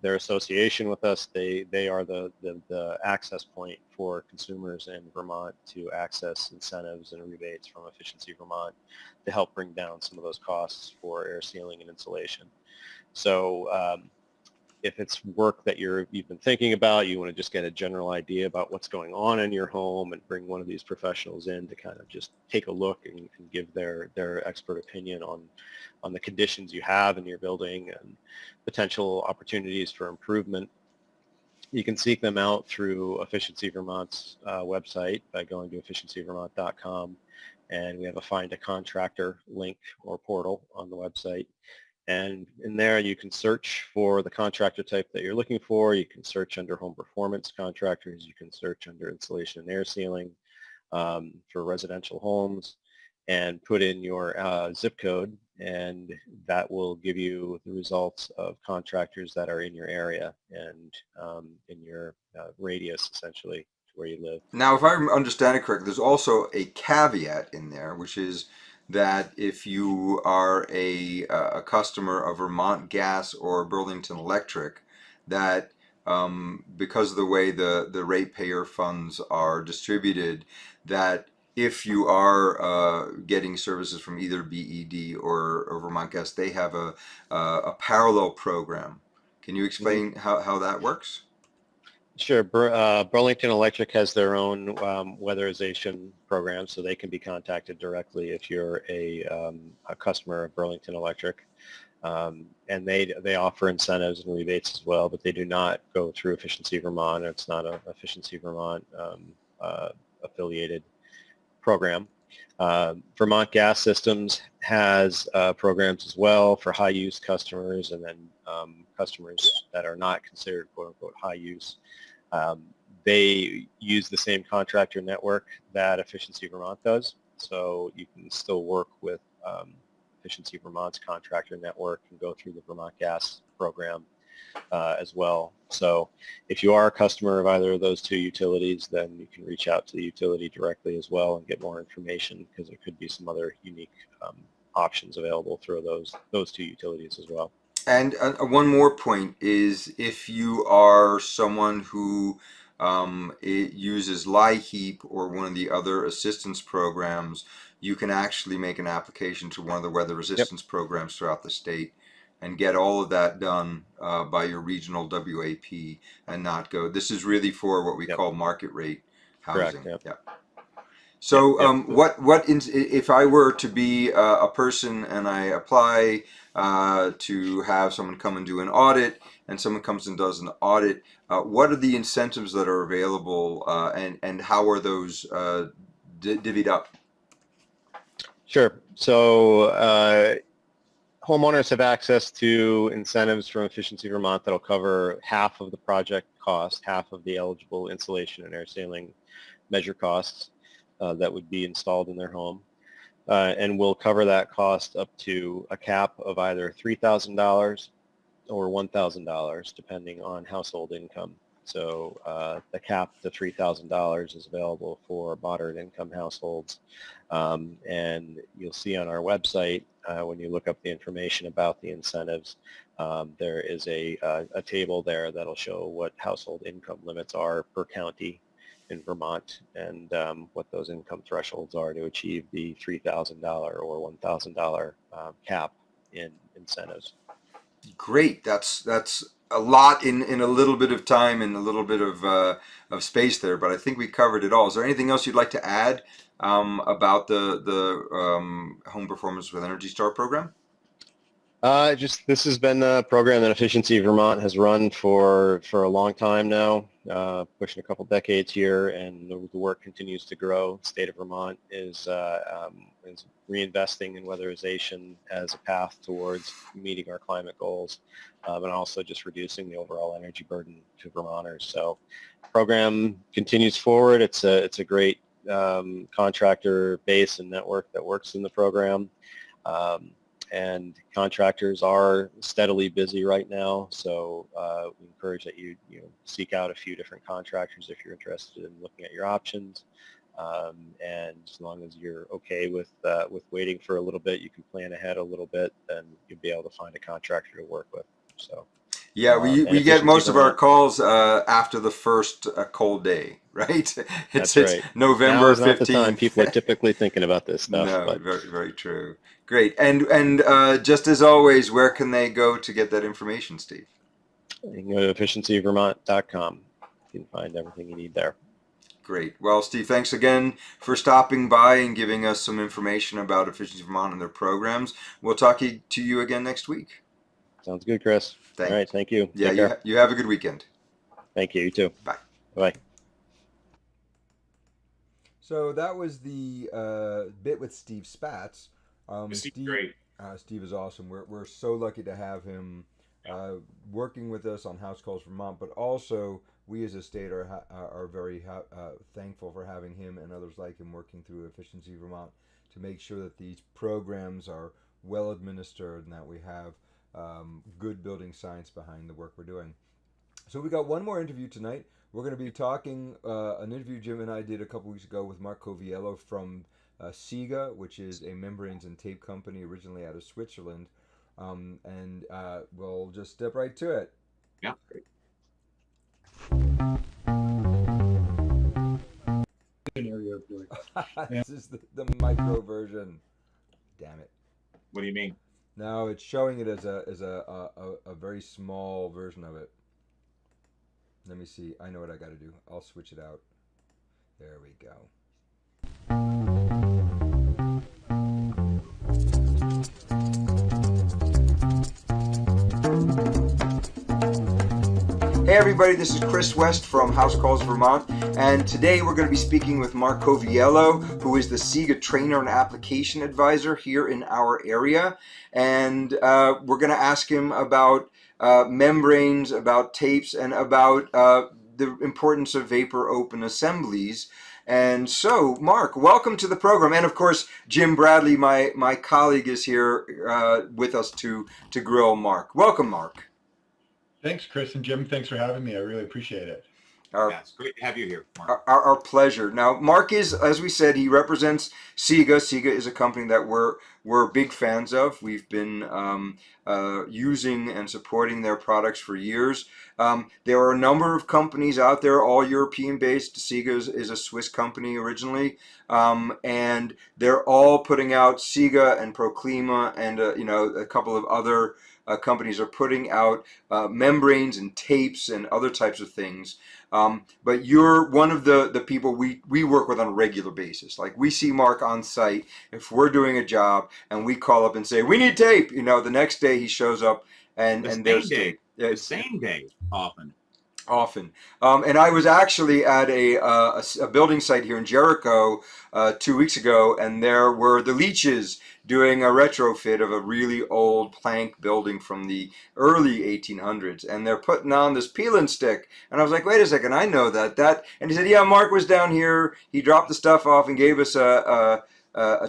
their association with us, they are the access point for consumers in Vermont to access incentives and rebates from Efficiency Vermont to help bring down some of those costs for air sealing and insulation. So if it's work that you've been thinking about, you want to just get a general idea about what's going on in your home and bring one of these professionals in to kind of just take a look and give their expert opinion on the conditions you have in your building and potential opportunities for improvement. You can seek them out through Efficiency Vermont's website by going to efficiencyvermont.com, and we have a Find a Contractor link or portal on the website. And in there, you can search for the contractor type that you're looking for. You can search under home performance contractors. You can search under insulation and air sealing for residential homes and put in your zip code, and that will give you the results of contractors that are in your area and in your radius, essentially, to where you live. Now, if I understand it correctly, there's also a caveat in there, which is that if you are a customer of Vermont Gas or Burlington Electric, that because of the way the ratepayer funds are distributed, that if you are getting services from either BED or Vermont Gas, they have a parallel program. Can you Mm-hmm. explain how that works? Sure. Burlington Electric has their own weatherization program, so they can be contacted directly if you're a customer of Burlington Electric. And they offer incentives and rebates as well, but they do not go through Efficiency Vermont. It's not an Efficiency Vermont affiliated program. Vermont Gas Systems has programs as well for high-use customers, and then customers that are not considered quote-unquote high-use. They use the same contractor network that Efficiency Vermont does, so you can still work with Efficiency Vermont's contractor network and go through the Vermont Gas program as well. So if you are a customer of either of those two utilities, then you can reach out to the utility directly as well and get more information, because there could be some other unique options available through those two utilities as well. And one more point is, if you are someone who it uses LIHEAP or one of the other assistance programs, you can actually make an application to one of the weather resistance programs throughout the state and get all of that done by your regional WAP and not go. This is really for what we call market rate housing. Correct. Yep. Yeah. So, Yep. if I were to be a person and I apply to have someone come and do an audit, and someone comes and does an audit, what are the incentives that are available, and how are those divvied up? Sure. So homeowners have access to incentives from Efficiency Vermont that'll cover half of the project cost, half of the eligible insulation and air sealing measure costs that would be installed in their home. And we'll cover that cost up to a cap of either $3,000 or $1,000, depending on household income. So the cap to $3,000 is available for moderate income households. And you'll see on our website, when you look up the information about the incentives, there is a table there that'll show what household income limits are per county in Vermont, and what those income thresholds are to achieve the $3,000 or $1,000 cap in incentives. Great. That's a lot in a little bit of time and a little bit of space there. But I think we covered it all. Is there anything else you'd like to add about the Home Performance with Energy Star program? Just this has been a program that Efficiency Vermont has run for a long time now, pushing a couple decades here, and the work continues to grow. The state of Vermont is reinvesting in weatherization as a path towards meeting our climate goals, and also just reducing the overall energy burden to Vermonters. So the program continues forward. It's a great contractor base and network that works in the program. And contractors are steadily busy right now, so we encourage that you seek out a few different contractors if you're interested in looking at your options. And as long as you're okay with waiting for a little bit, you can plan ahead a little bit, then you'll be able to find a contractor to work with. So yeah, we get most of our calls after the first cold day, right? That's It's right. November Now is not 15th. the time people are typically thinking about this stuff. No, but very, very true. Great. And just as always, where can they go to get that information, Steve? you can go to efficiencyvermont.com. You can find everything you need there. Great. Well, Steve, thanks again for stopping by and giving us some information about Efficiency Vermont and their programs. We'll talk to you again next week. Sounds good, Chris. All right, thank you. Yeah, you have a good weekend. Thank you. You too. Bye. Bye. So that was the bit with Steve Spatz. Steve's great. Steve is awesome. We're so lucky to have him working with us on House Calls Vermont, but also we as a state are very thankful for having him and others like him working through Efficiency Vermont to make sure that these programs are well administered and that we have good building science behind the work we're doing. So we got one more interview tonight. We're going to be talking an interview Jim and I did a couple weeks ago with Mark Coviello from SIGA, which is a membranes and tape company originally out of Switzerland. And we'll just step right to it. Yeah, great. This is the micro version. Damn it. What do you mean? No, it's showing it as a very small version of it. Let me see. I know what I got to do. I'll switch it out. There we go. Hey everybody, this is Chris West from House Calls Vermont, and today we're going to be speaking with Mark Coviello, who is the SIGA Trainer and Application Advisor here in our area, and we're going to ask him about membranes, about tapes, and about the importance of vapor open assemblies. And so, Mark, welcome to the program. And of course, Jim Bradley, my colleague, is here with us to grill Mark. Welcome, Mark. Thanks, Chris and Jim. Thanks for having me. I really appreciate it. Yeah, it's great to have you here, Mark. Our pleasure. Now, Mark is, as we said, he represents SIGA. SIGA is a company that we're big fans of. We've been using and supporting their products for years. There are a number of companies out there, all European-based. SIGA is a Swiss company originally, and they're all putting out SIGA and Proclima and a couple of other companies are putting out membranes and tapes and other types of things. But you're one of the people we work with on a regular basis. Like we see Mark on site if we're doing a job and we call up and say, we need tape. The next day he shows up and there's tape. The same day, often. And I was actually at a building site here in Jericho 2 weeks ago, and there were the Leaches doing a retrofit of a really old plank building from the early 1800s, and they're putting on this peel and stick. And I was like, wait a second, I know that. And he said, yeah, Mark was down here. He dropped the stuff off and gave us a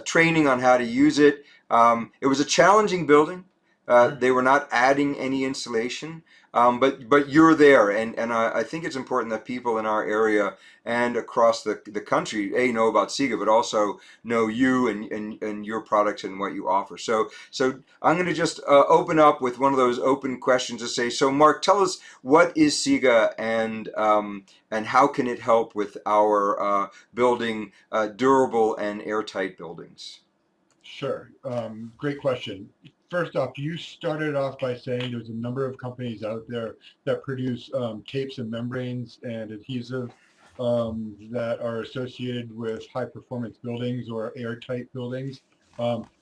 training on how to use it. It was a challenging building. They were not adding any insulation. But you're there, and I think it's important that people in our area and across the country know about SIGA, but also know you and your products and what you offer. So I'm going to just open up with one of those open questions to say, so Mark, tell us, what is SIGA and how can it help with our building durable and airtight buildings? Sure. Great question. First off, you started off by saying there's a number of companies out there that produce tapes and membranes and adhesive that are associated with high performance buildings or airtight buildings.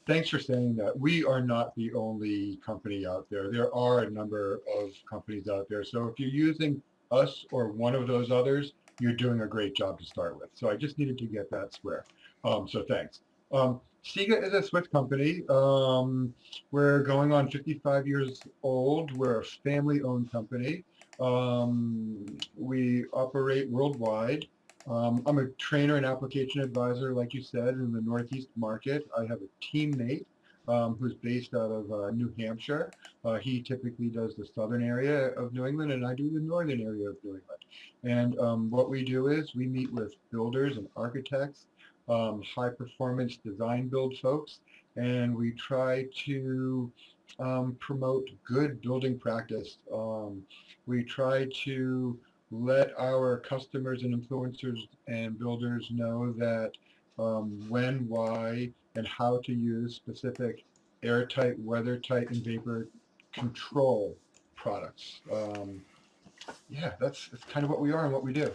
Thanks for saying that. We are not the only company out there. There are a number of companies out there. So if you're using us or one of those others, you're doing a great job to start with. So I just needed to get that square. So thanks. SIGA is a Swiss company. We're going on 55 years old. We're a family-owned company. We operate worldwide. I'm a trainer and application advisor, like you said, in the Northeast market. I have a teammate who's based out of New Hampshire. He typically does the southern area of New England, and I do the northern area of New England. And what we do is we meet with builders and architects, high performance design build folks, and we try to promote good building practice. We try to let our customers and influencers and builders know that when, why, and how to use specific airtight, weathertight, and vapor control products. Yeah, that's kind of what we are and what we do.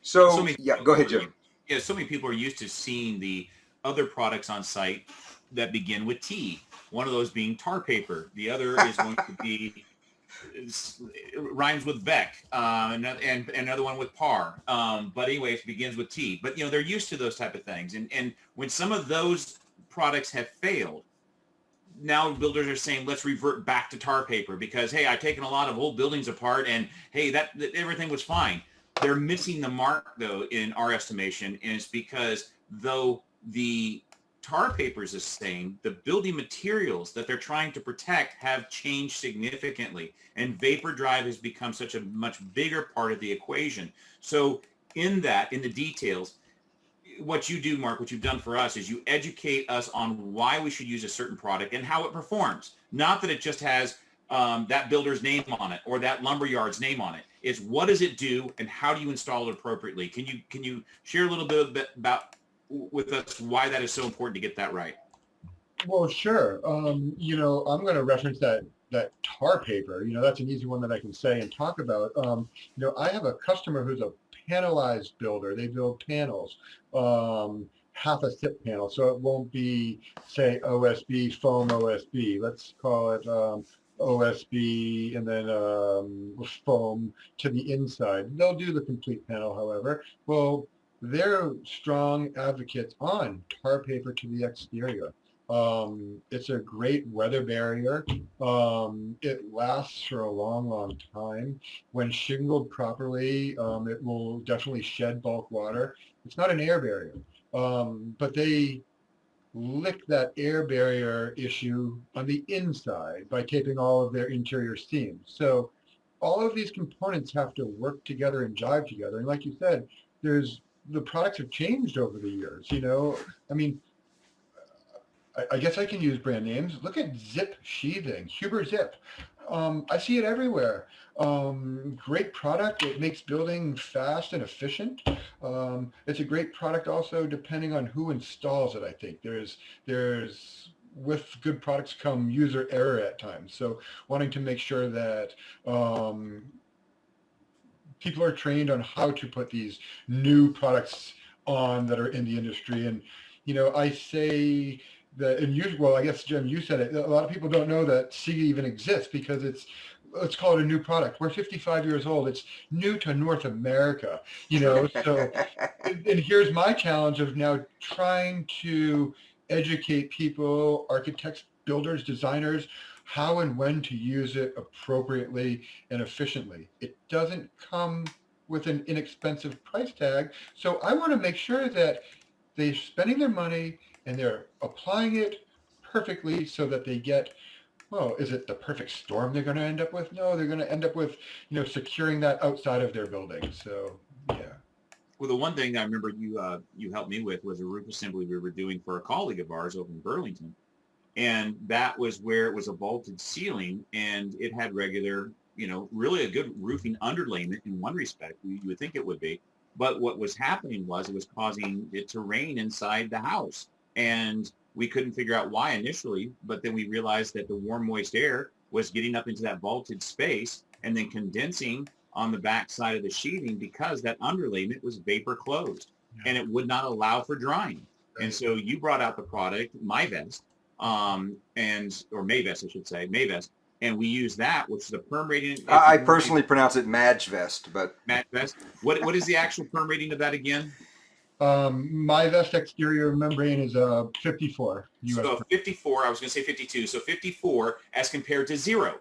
So yeah, go ahead, Jim. Yeah, so many people are used to seeing the other products on site that begin with T. One of those being tar paper. The other is going to be rhymes with Beck, and another one with par. But anyway, it begins with T. But they're used to those type of things. And when some of those products have failed, now builders are saying, let's revert back to tar paper because, hey, I've taken a lot of old buildings apart and hey, that everything was fine. They're missing the mark, though, in our estimation, and it's because though the tar paper is the same, the building materials that they're trying to protect have changed significantly, and vapor drive has become such a much bigger part of the equation. So in the details, what you do, Mark, what you've done for us is you educate us on why we should use a certain product and how it performs. Not that it just has that builder's name on it or that lumberyard's name on it. It's what does it do and how do you install it appropriately? Can you share a little bit about with us why that is so important to get that right? Well, sure. I'm going to reference that tar paper. That's an easy one that I can say and talk about. I have a customer who's a panelized builder. They build panels, half a SIP panel, so it won't be, say, OSB, foam OSB. Let's call it OSB and then foam to the inside. They'll do the complete panel, however. Well, they're strong advocates on tar paper to the exterior. It's a great weather barrier. It lasts for a long, long time. When shingled properly, it will definitely shed bulk water. It's not an air barrier, but they lick that air barrier issue on the inside by taping all of their interior seams. So all of these components have to work together and jive together. And like you said, the products have changed over the years. I mean, I guess I can use brand names. Look at Zip Sheathing, Huber Zip. I see it everywhere. Great product. It makes building fast and efficient. It's a great product also depending on who installs it, I think. There's with good products come user error at times. So wanting to make sure that people are trained on how to put these new products on that are in the industry. And, I say that, and well, I guess, Jim, you said it, a lot of people don't know that SIGA even exists because let's call it a new product. We're 55 years old. It's new to North America, so, and here's my challenge of now trying to educate people, architects, builders, designers, how and when to use it appropriately and efficiently. It doesn't come with an inexpensive price tag. So I want to make sure that they're spending their money and they're applying it perfectly so that they get, well, is it the perfect storm they're going to end up with? No, they're going to end up with, securing that outside of their building. So, yeah. Well, the one thing I remember you helped me with was a roof assembly we were doing for a colleague of ours over in Burlington. And that was where it was a vaulted ceiling and it had regular, really a good roofing underlayment in one respect. You would think it would be. But what was happening was it was causing it to rain inside the house. And we couldn't figure out why initially, but then we realized that the warm, moist air was getting up into that vaulted space and then condensing on the back side of the sheathing because that underlayment was vapor closed and it would not allow for drying. Right. And so you brought out the product, MyVest, or Mayvest, I should say, Mayvest, and we use that, which is a perm rating. I personally pronounce it MatchVest, but MatchVest. What is the actual perm rating of that again? MyVest exterior membrane is a 54. So 54, I was going to say 52. So 54 as compared to 0.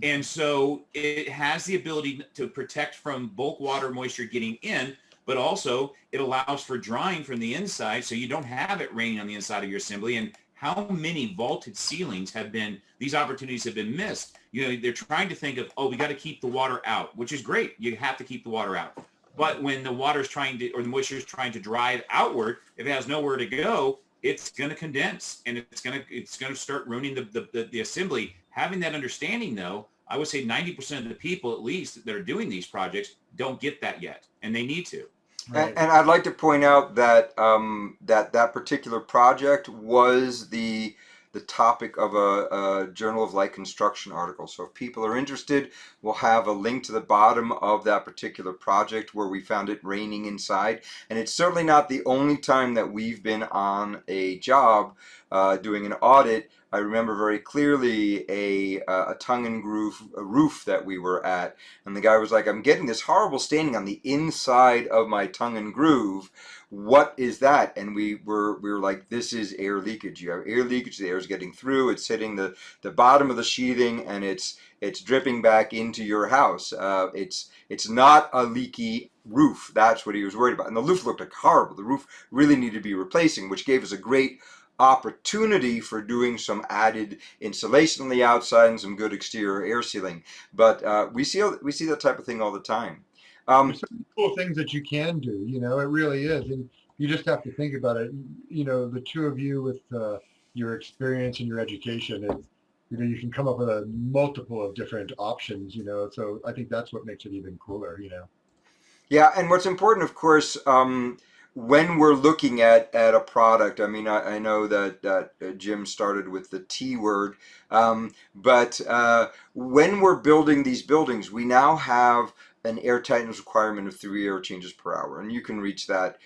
And so it has the ability to protect from bulk water moisture getting in, but also it allows for drying from the inside so you don't have it raining on the inside of your assembly. And how many vaulted ceilings these opportunities have been missed? They're trying to think of, we got to keep the water out, which is great. You have to keep the water out. But when the water's the moisture is trying to dry outward, if it has nowhere to go, it's going to condense and it's going to start ruining the assembly. Having that understanding, though, I would say 90% of the people, at least, that are doing these projects don't get that yet, and they need to. Right. And I'd like to point out that that particular project was the topic of a Journal of Light Construction article. So if people are interested, we'll have a link to the bottom of that particular project where we found it raining inside. And it's certainly not the only time that we've been on a job doing an audit. I remember very clearly a tongue and groove roof that we were at, and the guy was like, "I'm getting this horrible staining on the inside of my tongue and groove. What is that?" And we were like, "This is air leakage. You have air leakage. The air is getting through. It's hitting the bottom of the sheathing, and it's dripping back into your house. It's not a leaky roof." That's what he was worried about. And the roof looked like horrible. The roof really needed to be replacing, which gave us a great opportunity for doing some added insulation on the outside and some good exterior air sealing. But we see that type of thing all the time. There's some cool things that you can do, it really is. And you just have to think about it. The two of you with your experience and your education, you can come up with a multiple of different options, so I think that's what makes it even cooler, Yeah, and what's important, of course, when we're looking at a product, I mean, I know that Jim started with the T word, but when we're building these buildings, we now have an air tightness requirement of 3 air changes per hour, and you can reach that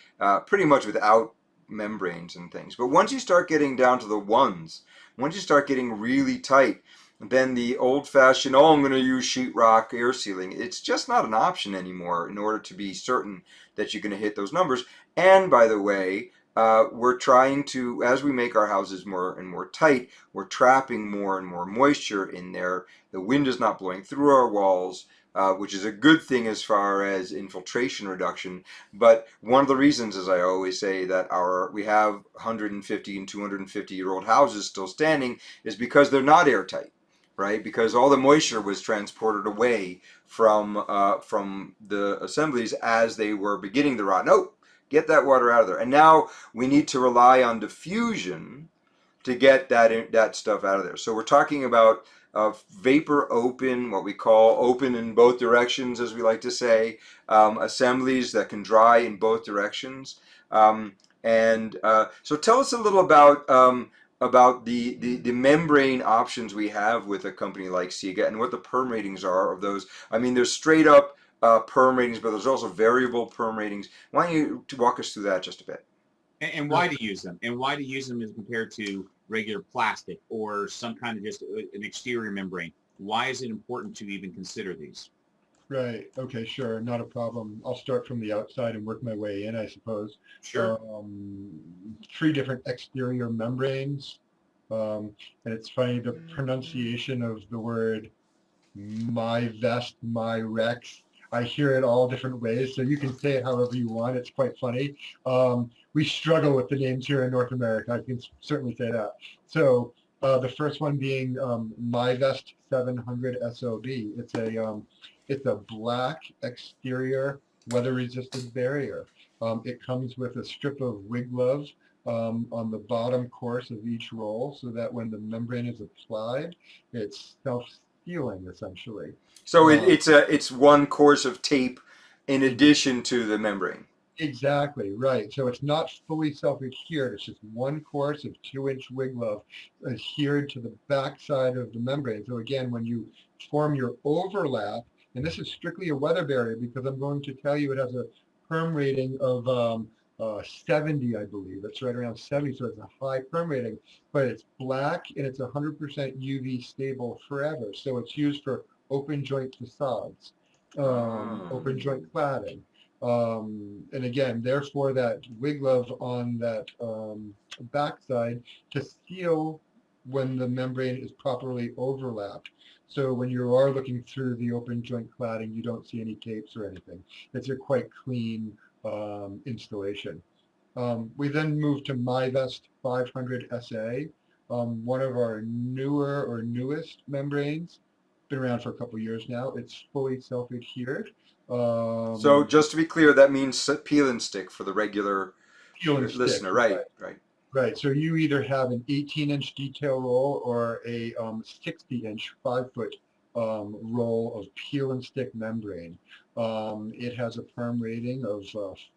pretty much without membranes and things. But once you start getting down to the ones, once you start getting really tight, then the old-fashioned, I'm going to use sheetrock air sealing, it's just not an option anymore in order to be certain that you're going to hit those numbers. And by the way, we're trying to, as we make our houses more and more tight, we're trapping more and more moisture in there. The wind is not blowing through our walls, which is a good thing as far as infiltration reduction. But one of the reasons, as I always say, that we have 150 and 250-year-old houses still standing is because they're not airtight. Right, because all the moisture was transported away from the assemblies as they were beginning to rot. No, get that water out of there. And now we need to rely on diffusion to get that stuff out of there. So we're talking about vapor open, what we call open in both directions, as we like to say, assemblies that can dry in both directions. So tell us a little about about the membrane options we have with a company like Sega and what the perm ratings are of those. I mean, there's straight up perm ratings, but there's also variable perm ratings. Why don't you walk us through that just a bit? And why to use them, and why to use them as compared to regular plastic or some kind of just an exterior membrane. Why is it important to even consider these? Right. Okay, sure. Not a problem. I'll start from the outside and work my way in, I suppose. Sure. Three different exterior membranes. And it's funny, the pronunciation of the word my vest, my Rex. I hear it all different ways, so you can say it however you want. It's quite funny. We struggle with the names here in North America. I can certainly say that. So the first one being My Vest 700 SOB. It's a black exterior weather-resistant barrier. It comes with a strip of wig glove on the bottom course of each roll, so that when the membrane is applied, it's self-sealing essentially. So it's one course of tape in addition to the membrane. Exactly, right. So it's not fully self-adhered. It's just one course of 2-inch wig glove adhered to the backside of the membrane. So again, when you form your overlap, and this is strictly a weather barrier because I'm going to tell you it has a perm rating of 70, I believe. It's right around 70, so it's a high perm rating. But it's black and it's 100% UV stable forever. So it's used for open joint facades, open joint cladding. And again, therefore, that wig glove on that backside to seal when the membrane is properly overlapped. So when you are looking through the open joint cladding, you don't see any tapes or anything. It's a quite clean installation. We then moved to MyVest 500 SA, one of our newer or newest membranes. Been around for a couple years now. It's fully self-adhered. So just to be clear, that means peel and stick for the regular Peel and listener, stick, right? Right. Right. So you either have an 18-inch detail roll or a 60-inch 5-foot roll of peel and stick membrane. It has a perm rating of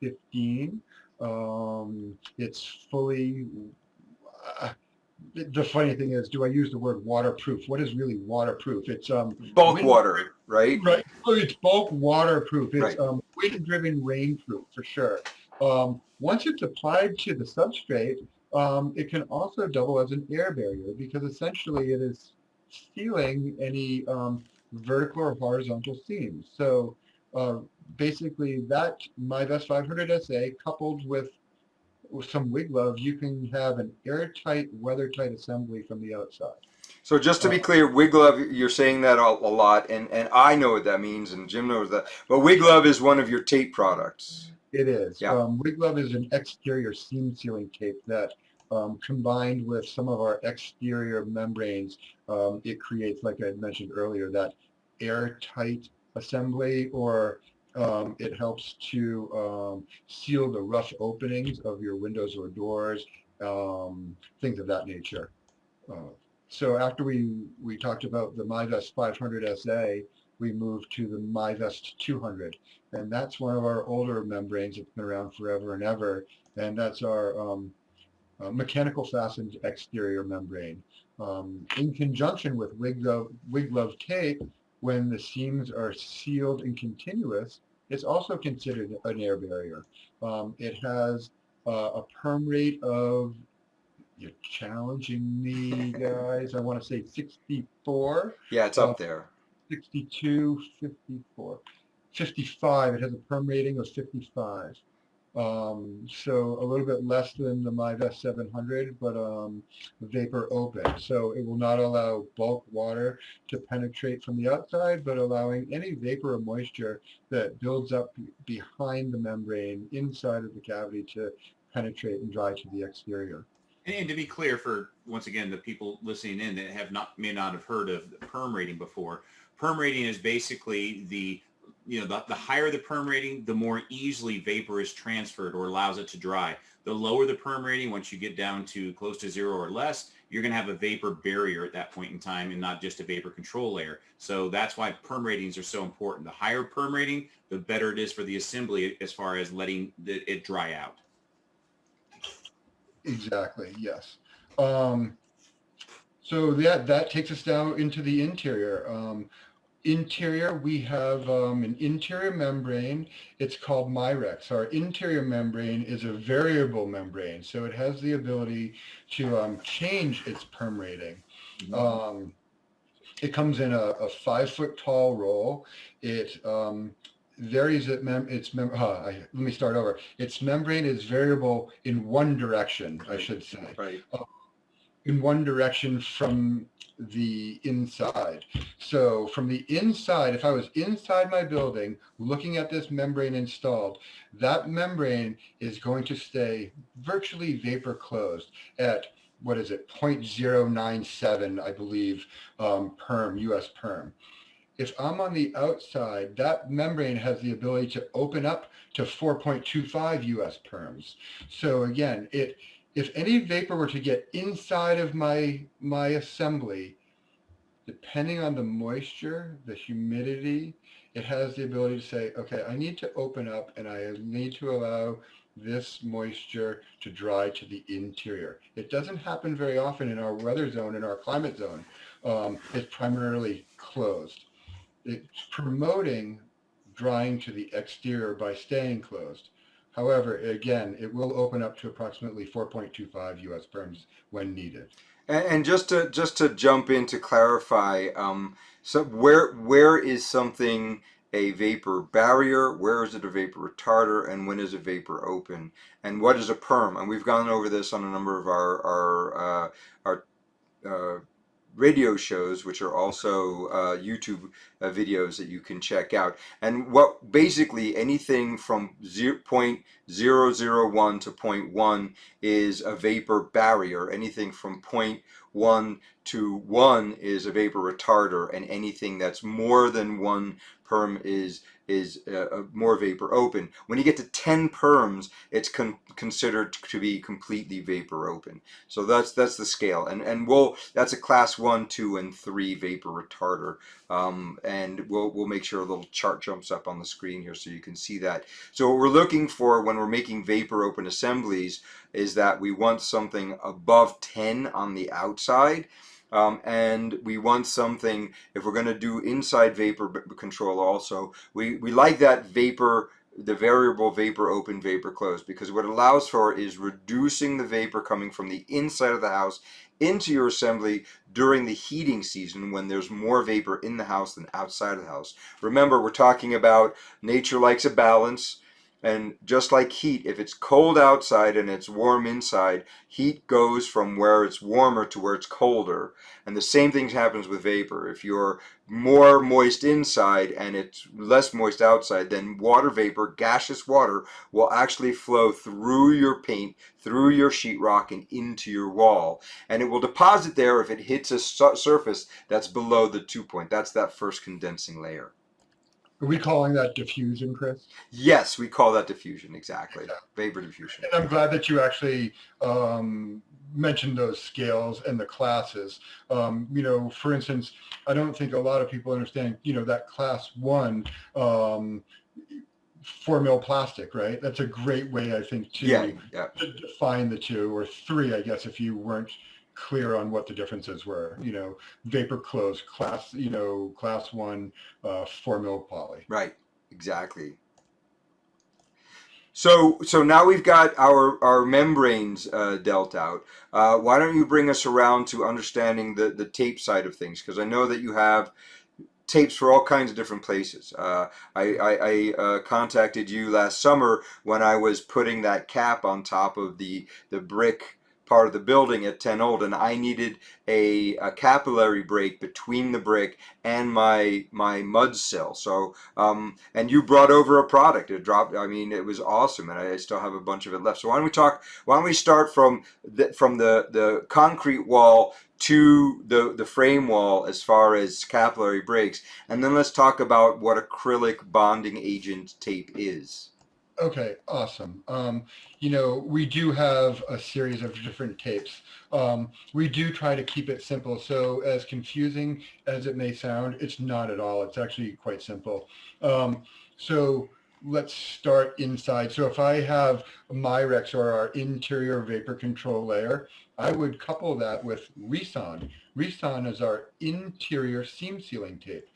15. It's fully. The funny thing is, do I use the word waterproof? What is really waterproof? It's Bulk water, right? right. Oh, it's bulk waterproof. It's Right. wind-driven rainproof for sure. Once it's applied to the substrate, it can also double as an air barrier because essentially it is sealing any vertical or horizontal seams. So basically, that MyVest 500 SA coupled with some wig glove, you can have an airtight, weather-tight assembly from the outside. So just to be clear, wig glove, you're saying that a lot, and I know what that means, and Jim knows that. But wig glove is one of your tape products. It is. Yeah. Wig glove is an exterior seam sealing tape that combined with some of our exterior membranes, it creates, like I mentioned earlier, that airtight assembly, or it helps to seal the rough openings of your windows or doors, things of that nature. So after we talked about the MyVest 500 SA, we moved to the MyVest 200. And that's one of our older membranes. It's been around forever and ever. And that's our mechanical fastened exterior membrane. In conjunction with wig glove tape, when the seams are sealed and continuous, it's also considered an air barrier. It has a perm rate of, you're challenging me, guys, I want to say 64. Yeah, it's up there. 62, 54, 55. It has a perm rating of 55. So a little bit less than the MyVest 700, but vapor open. So it will not allow bulk water to penetrate from the outside, but allowing any vapor or moisture that builds up behind the membrane inside of the cavity to penetrate and dry to the exterior. And to be clear, for once again the people listening in that may not have heard of the perm rating before, perm rating is basically the higher the perm rating, the more easily vapor is transferred or allows it to dry. The lower the perm rating, once you get down to close to 0 or less, you're going to have a vapor barrier at that point in time and not just a vapor control layer. So that's why perm ratings are so important. The higher perm rating, the better it is for the assembly as far as letting it dry out. Exactly, yes. So that takes us down into the interior. Interior, we have an interior membrane. It's called Myrex. Our interior membrane is a variable membrane, so it has the ability to change its perm rating. It comes in a 5-foot tall roll. It varies at let me start over. Its membrane is variable in one direction, I should say. Right. In one direction from the inside. So from the inside, if I was inside my building looking at this membrane installed, that membrane is going to stay virtually vapor closed at, what is it, 0.097, I believe, perm, US perm. If I'm on the outside, that membrane has the ability to open up to 4.25 US perms. So again, if any vapor were to get inside of my assembly, depending on the moisture, the humidity, it has the ability to say, okay, I need to open up and I need to allow this moisture to dry to the interior. It doesn't happen very often in our weather zone, in our climate zone. It's primarily closed. It's promoting drying to the exterior by staying closed. However, again, it will open up to approximately 4.25 US perms when needed. And just to jump in to clarify, so where is something a vapor barrier? Where is it a vapor retarder? And when is a vapor open? And what is a perm? And we've gone over this on a number of our radio shows, which are also YouTube videos that you can check out. And what basically anything from 0.001 to 0.1 is a vapor barrier. Anything from 0.1 to 1 is a vapor retarder, and anything that's more than 1 perm is more vapor open. When you get to 10 perms, it's considered to be completely vapor open. So that's the scale, and that's a class 1, 2, and 3 vapor retarder, and we'll make sure a little chart jumps up on the screen here so you can see that. So what we're looking for when we're making vapor open assemblies is that we want something above 10 on the outside. And we want something, if we're going to do inside vapor control also, we like that vapor, the variable vapor open, vapor closed, because what it allows for is reducing the vapor coming from the inside of the house into your assembly during the heating season when there's more vapor in the house than outside of the house. Remember, we're talking about nature likes a balance. And just like heat, if it's cold outside and it's warm inside, heat goes from where it's warmer to where it's colder. And the same thing happens with vapor. If you're more moist inside and it's less moist outside, then water vapor, gaseous water, will actually flow through your paint, through your sheetrock, and into your wall. And it will deposit there if it hits a surface that's below the 2 point. That's that first condensing layer. Are we calling that diffusion, Chris? Yes, we call that diffusion, exactly. Vapor diffusion. And I'm glad that you actually mentioned those scales and the classes. For instance, I don't think a lot of people understand, that class 1 4 mil plastic, right? That's a great way, I think, to define the two, or 3, I guess, if you weren't clear on what the differences were. Vapor closed class 1 4 mil poly. Right, exactly. So now we've got our membranes dealt out. Why don't you bring us around to understanding the tape side of things? Because I know that you have tapes for all kinds of different places. I contacted you last summer when I was putting that cap on top of the brick part of the building at 10 Old, and I needed a capillary break between the brick and my mud sill. So and you brought over a product. It dropped. I mean, it was awesome, and I still have a bunch of it left. So why don't we start from the concrete wall to the frame wall as far as capillary breaks, and then let's talk about what acrylic bonding agent tape is. Okay, awesome. We do have a series of different tapes. We do try to keep it simple. So as confusing as it may sound, it's not at all. It's actually quite simple. So let's start inside. So if I have Myrex or our interior vapor control layer, I would couple that with Reson. Reson is our interior seam sealing tape.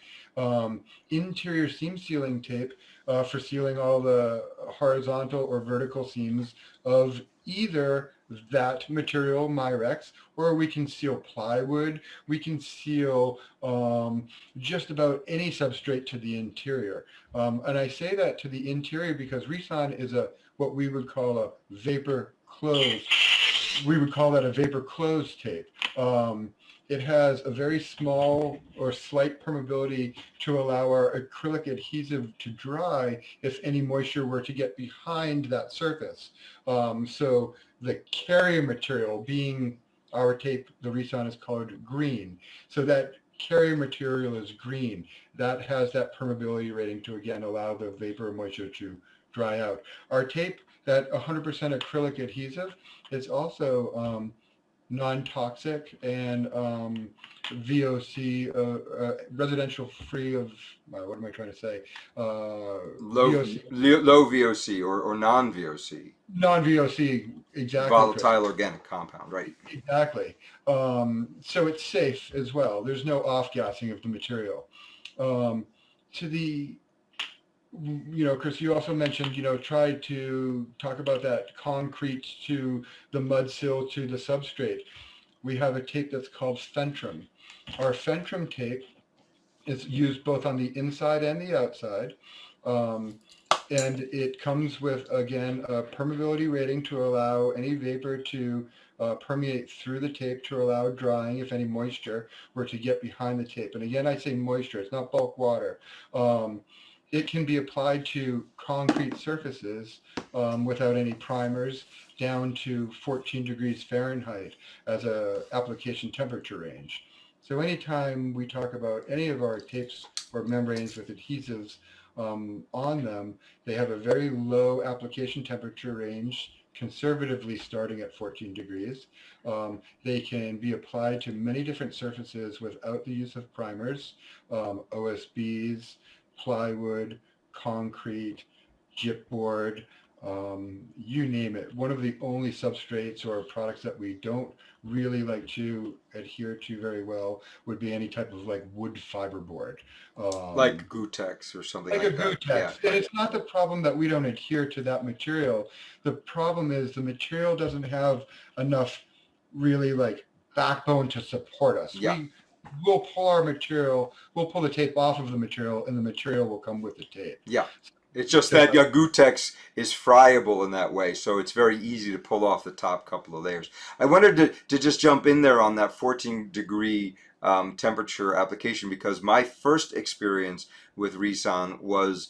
Interior seam sealing tape for sealing all the horizontal or vertical seams of either that material, Myrex, or we can seal plywood. We can seal just about any substrate to the interior. And I say that to the interior because Reson is what we would call a vapor close. We would call that a vapor close tape. It has a very small or slight permeability to allow our acrylic adhesive to dry if any moisture were to get behind that surface. So the carrier material, being our tape, the Reson is colored green. So that carrier material is green. That has that permeability rating to, again, allow the vapor and moisture to dry out. Our tape, that 100% acrylic adhesive, is also non-toxic and VOC, residential free of, what am I trying to say? VOC, Low VOC or non-VOC. non-VOC, exactly. Volatile organic compound, right? Exactly. So it's safe as well. There's no off-gassing of the material. To the, Chris, you also mentioned, try to talk about that concrete to the mud sill to the substrate. We have a tape that's called Fentrum. Our Fentrum tape is used both on the inside and the outside. And it comes with, again, a permeability rating to allow any vapor to permeate through the tape to allow drying if any moisture were to get behind the tape. And again, I say moisture, it's not bulk water. It can be applied to concrete surfaces without any primers down to 14 degrees Fahrenheit as a application temperature range. So anytime we talk about any of our tapes or membranes with adhesives on them, they have a very low application temperature range, conservatively starting at 14 degrees. They can be applied to many different surfaces without the use of primers, OSBs, plywood, concrete, gypboard, you name it. One of the only substrates or products that we don't really like to adhere to very well would be any type of like wood fiber board. Like Gutex or something like a that. Gutex. Yeah. And it's not the problem that we don't adhere to that material. The problem is the material doesn't have enough really like backbone to support us. Yeah. We'll pull our material, we'll pull the tape off of the material, and the material will come with the tape. Yeah. It's just that your Gutex is friable in that way, so it's very easy to pull off the top couple of layers. I wanted to just jump in there on that 14-degree temperature application because my first experience with Reson was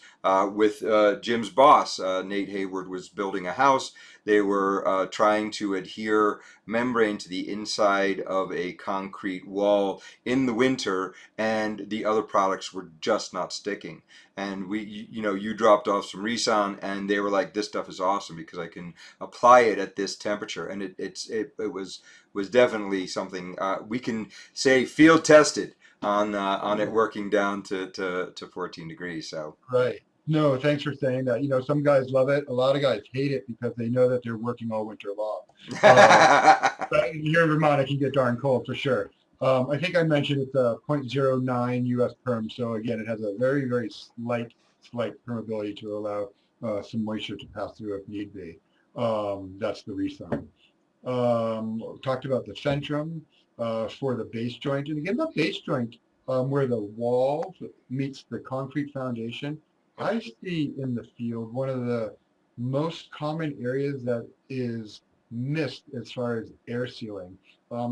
with Jim's boss. Nate Hayward was building a house. They were trying to adhere membrane to the inside of a concrete wall in the winter, and the other products were just not sticking. And you dropped off some Reson, and they were like, "This stuff is awesome because I can apply it at this temperature." And it was definitely something we can say field tested on it working down to 14 degrees. So right. No, thanks for saying that. Some guys love it. A lot of guys hate it because they know that they're working all winter long. But here in Vermont, it can get darn cold for sure. I think I mentioned it's a 0.09 US perm. So again, it has a very, very slight permeability to allow some moisture to pass through if need be. That's the Reson. Talked about the Fentrum for the base joint. And again, the base joint where the wall meets the concrete foundation, I see in the field one of the most common areas that is missed as far as air sealing.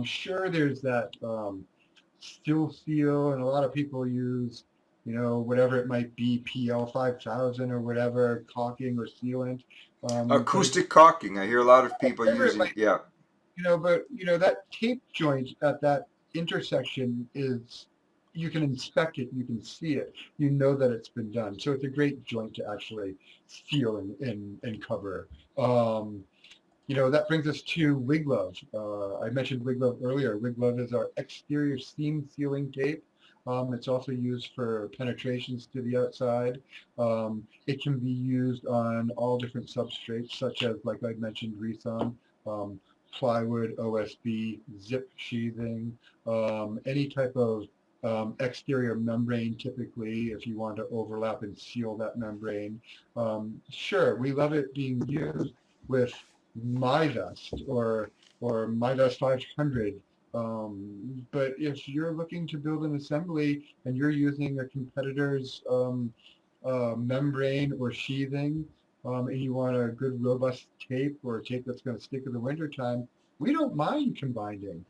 Sure, there's that still seal, and a lot of people use, whatever it might be, PL 5000 or whatever, caulking or sealant. Acoustic caulking. I hear a lot of people using, yeah. But that tape joint at that intersection is, you can inspect it, you can see it, you know that it's been done. So it's a great joint to actually seal and cover. That brings us to Wiglove. I mentioned Wiglove earlier. Wiglove is our exterior seam sealing tape. It's also used for penetrations to the outside. It can be used on all different substrates, such as, like I mentioned, reson, plywood, OSB, zip sheathing, any type of exterior membrane, typically, if you want to overlap and seal that membrane. Sure, we love it being used with MyVest or MyVest 500. But if you're looking to build an assembly and you're using a competitor's membrane or sheathing, and you want a good robust tape or a tape that's going to stick in the wintertime, we don't mind combining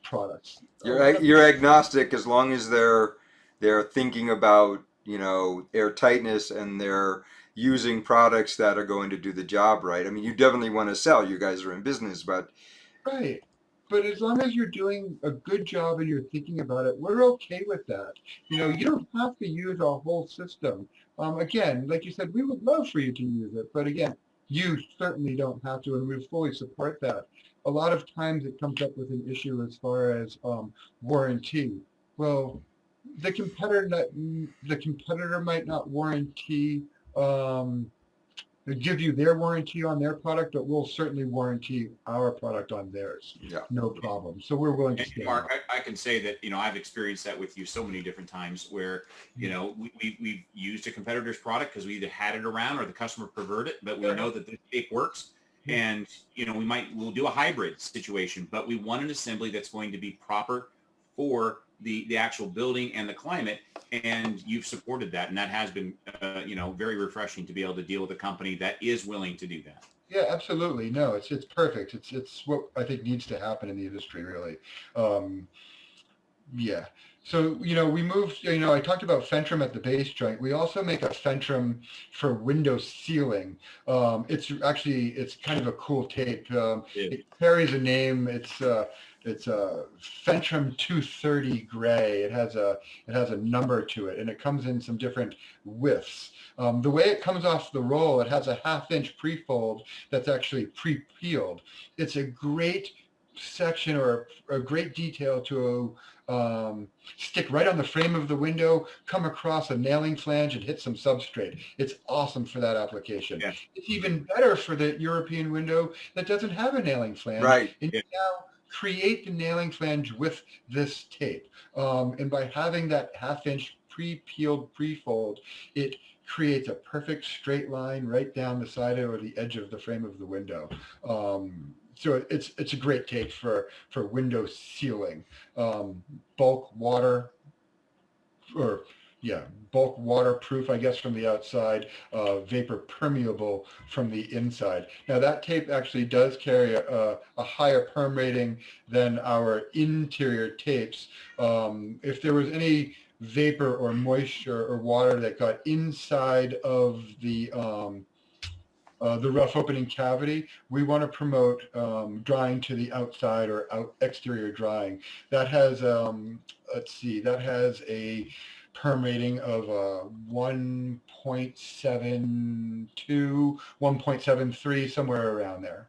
products. You're agnostic as long as they're thinking about, you know, airtightness, and they're using products that are going to do the job right. I mean, you definitely want to sell. You guys are in business, but Right. But as long as you're doing a good job and you're thinking about it, we're okay with that. You don't have to use our whole system. Again, like you said, we would love for you to use it, but again, you certainly don't have to, and we fully support that. A lot of times it comes up with an issue as far as warranty. Well, the competitor might not warranty um, give you their warranty on their product, but we'll certainly warranty our product on theirs. yeah. No problem. So we're willing to And stand Mark, up. I can say that, I've experienced that with you so many different times where, we've used a competitor's product because we either had it around or the customer preferred it, but we know that the tape works. And, we'll do a hybrid situation, but we want an assembly that's going to be proper for the actual building and the climate. And you've supported that. And that has been, very refreshing to be able to deal with a company that is willing to do that. Yeah, absolutely. No, it's perfect. It's what I think needs to happen in the industry, really. Um, yeah. So, we moved, I talked about Fentrum at the base joint. We also make a Fentrum for window sealing. It's kind of a cool tape. It carries a name. It's a Fentrum 230 gray. It has a number to it, and it comes in some different widths. The way it comes off the roll, it has a 1/2 inch pre-fold that's actually pre-peeled. It's a great section or a great detail to stick right on the frame of the window, come across a nailing flange and hit some substrate. It's awesome for that application. Yeah. It's even better for the European window that doesn't have a nailing flange. Right. And you now create the nailing flange with this tape. And by having that 1/2 inch pre-peeled pre-fold, it creates a perfect straight line right down the side or the edge of the frame of the window. So it's a great tape for window sealing. Bulk water, or bulk waterproof, I guess, from the outside, vapor permeable from the inside. Now that tape actually does carry a higher perm rating than our interior tapes. If there was any vapor or moisture or water that got inside of the rough opening cavity, we want to promote drying to the outside or exterior drying. That has, that has a perm rating of 1.72, 1.73, somewhere around there.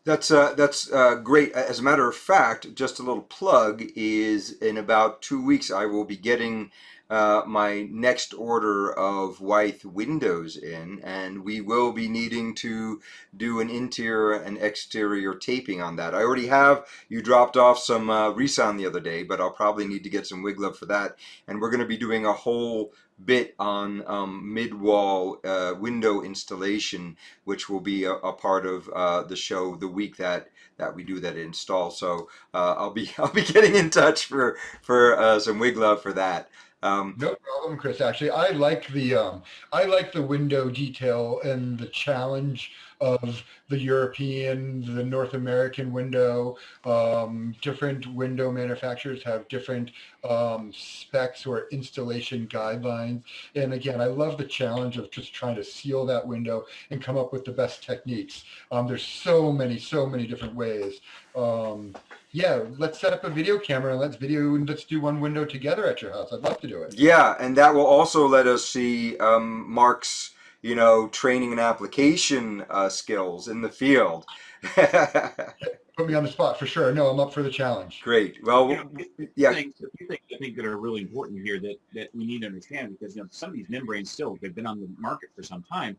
That's great. As a matter of fact, just a little plug is in about 2 weeks I will be getting my next order of Wythe Windows in, and we will be needing to do an interior and exterior taping on that. I already have. You dropped off some reson the other day, but I'll probably need to get some wig glove for that. And we're going to be doing a whole bit on mid-wall window installation, which will be a part of the show the week that we do that install. So I'll be getting in touch for some wig glove for that. No problem, Chris. Actually, I like the window detail and the challenge of the European, the North American window. Different window manufacturers have different specs or installation guidelines. And again, I love the challenge of just trying to seal that window and come up with the best techniques. There's so many different ways. Let's set up a video camera and let's do one window together at your house. I'd love to do it. Yeah, and that will also let us see Mark's, training and application skills in the field. But put me on the spot for sure. No, I'm up for the challenge. Great. Well, You know, yeah. a few things I think that are really important here that we need to understand, because some of these membranes still, they've been on the market for some time,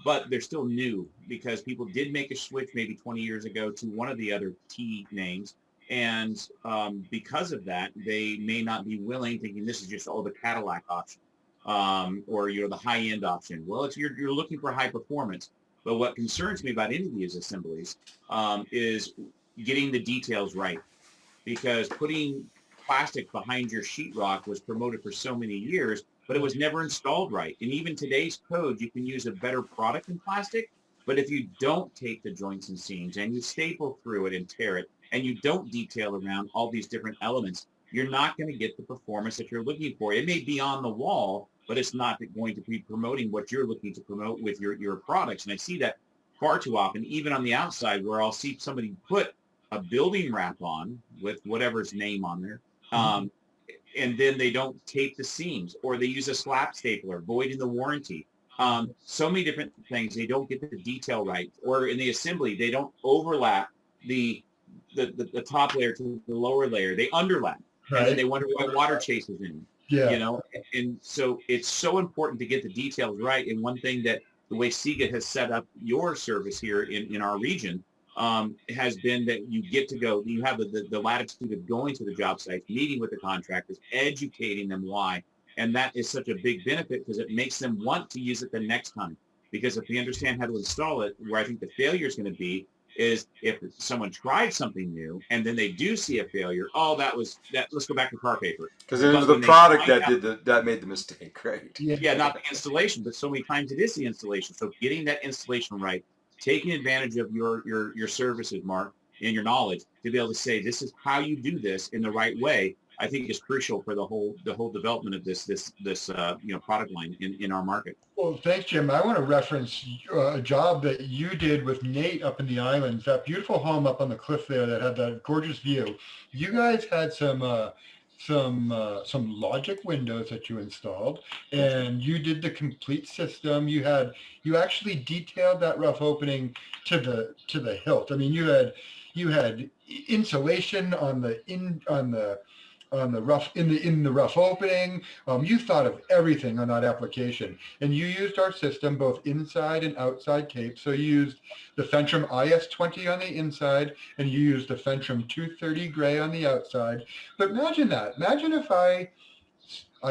but they're still new because people did make a switch maybe 20 years ago to one of the other T names. And because of that, they may not be willing, thinking this is just, the Cadillac option, or, the high end option. Well, you're looking for high performance. But what concerns me about any of these assemblies is getting the details right, because putting plastic behind your sheetrock was promoted for so many years, but it was never installed right. And even today's code, you can use a better product than plastic, but if you don't take the joints and seams and you staple through it and tear it, and you don't detail around all these different elements, you're not going to get the performance that you're looking for. It may be on the wall, but it's not going to be promoting what you're looking to promote with your products. And I see that far too often, even on the outside, where I'll see somebody put a building wrap on with whatever's name on there, and then they don't tape the seams, or they use a slap stapler, voiding the warranty. So many different things. They don't get the detail right, or in the assembly, they don't overlap the top layer to the lower layer. They underlap, and then they wonder why water chases in. Yeah. And so it's so important to get the details right. And one thing that the way SIGA has set up your service here in our region has been that you get to go, you have the latitude of going to the job sites, meeting with the contractors, educating them why. And that is such a big benefit, because it makes them want to use it the next time. Because if they understand how to install it, where I think the failure is going to be is if someone tried something new and then they do see a failure, let's go back to car paper. Because it was the product that made the mistake, right? Yeah, not the installation, but so many times it is the installation. So getting that installation right, taking advantage of your services, Mark, and your knowledge to be able to say, this is how you do this in the right way, I think is crucial for the whole development of this product line in our market. Well, thanks, Jim. I want to reference a job that you did with Nate up in the islands, that beautiful home up on the cliff there that had that gorgeous view. You guys had some logic windows that you installed, and you did the complete system. You actually detailed that rough opening to the hilt. I mean, you had insulation on the rough opening. You thought of everything on that application, and you used our system both inside and outside tape. So you used the Fentrum IS-20 on the inside, and you used the Fentrum 230 gray on the outside. But imagine that. Imagine if I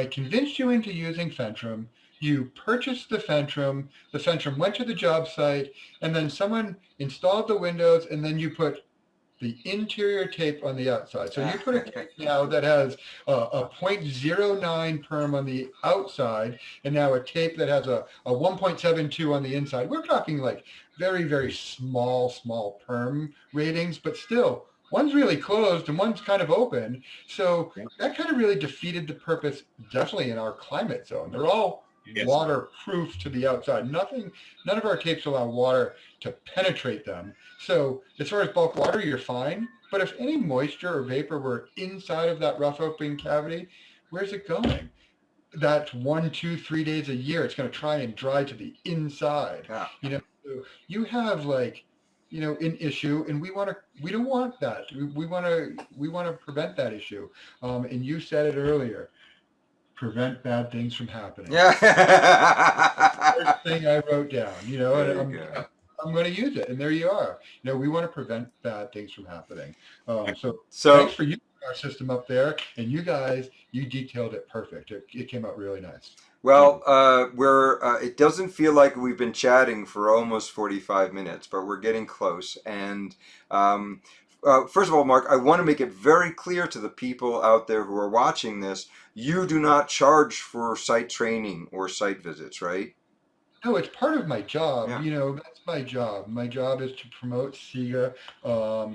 convinced you into using Fentrum. You purchased the Fentrum went to the job site, and then someone installed the windows, and then you put the interior tape on the outside. So you put a tape now that has a 0.09 perm on the outside, and now a tape that has a 1.72 on the inside. We're talking like very, very small perm ratings, but still, one's really closed and one's kind of open. So that kind of really defeated the purpose, definitely in our climate zone. They're all waterproof to the outside. None of our tapes allow water to penetrate them. So as far as bulk water, you're fine. But if any moisture or vapor were inside of that rough opening cavity, where's it going? That's 1, 2, 3 days a year. It's going to try and dry to the inside. So you have an issue, and we don't want that. We want to prevent that issue. And you said it earlier. Prevent bad things from happening. Yeah. First thing I wrote down, and I'm going to use it, and there you are. We want to prevent bad things from happening. So thanks for using our system up there, and you guys, you detailed it perfect. It came out really nice. Well, it doesn't feel like we've been chatting for almost 45 minutes, but we're getting close. And first of all, Mark, I want to make it very clear to the people out there who are watching this, you do not charge for site training or site visits, right? No, it's part of my job. Yeah. That's my job. My job is to promote SIGA.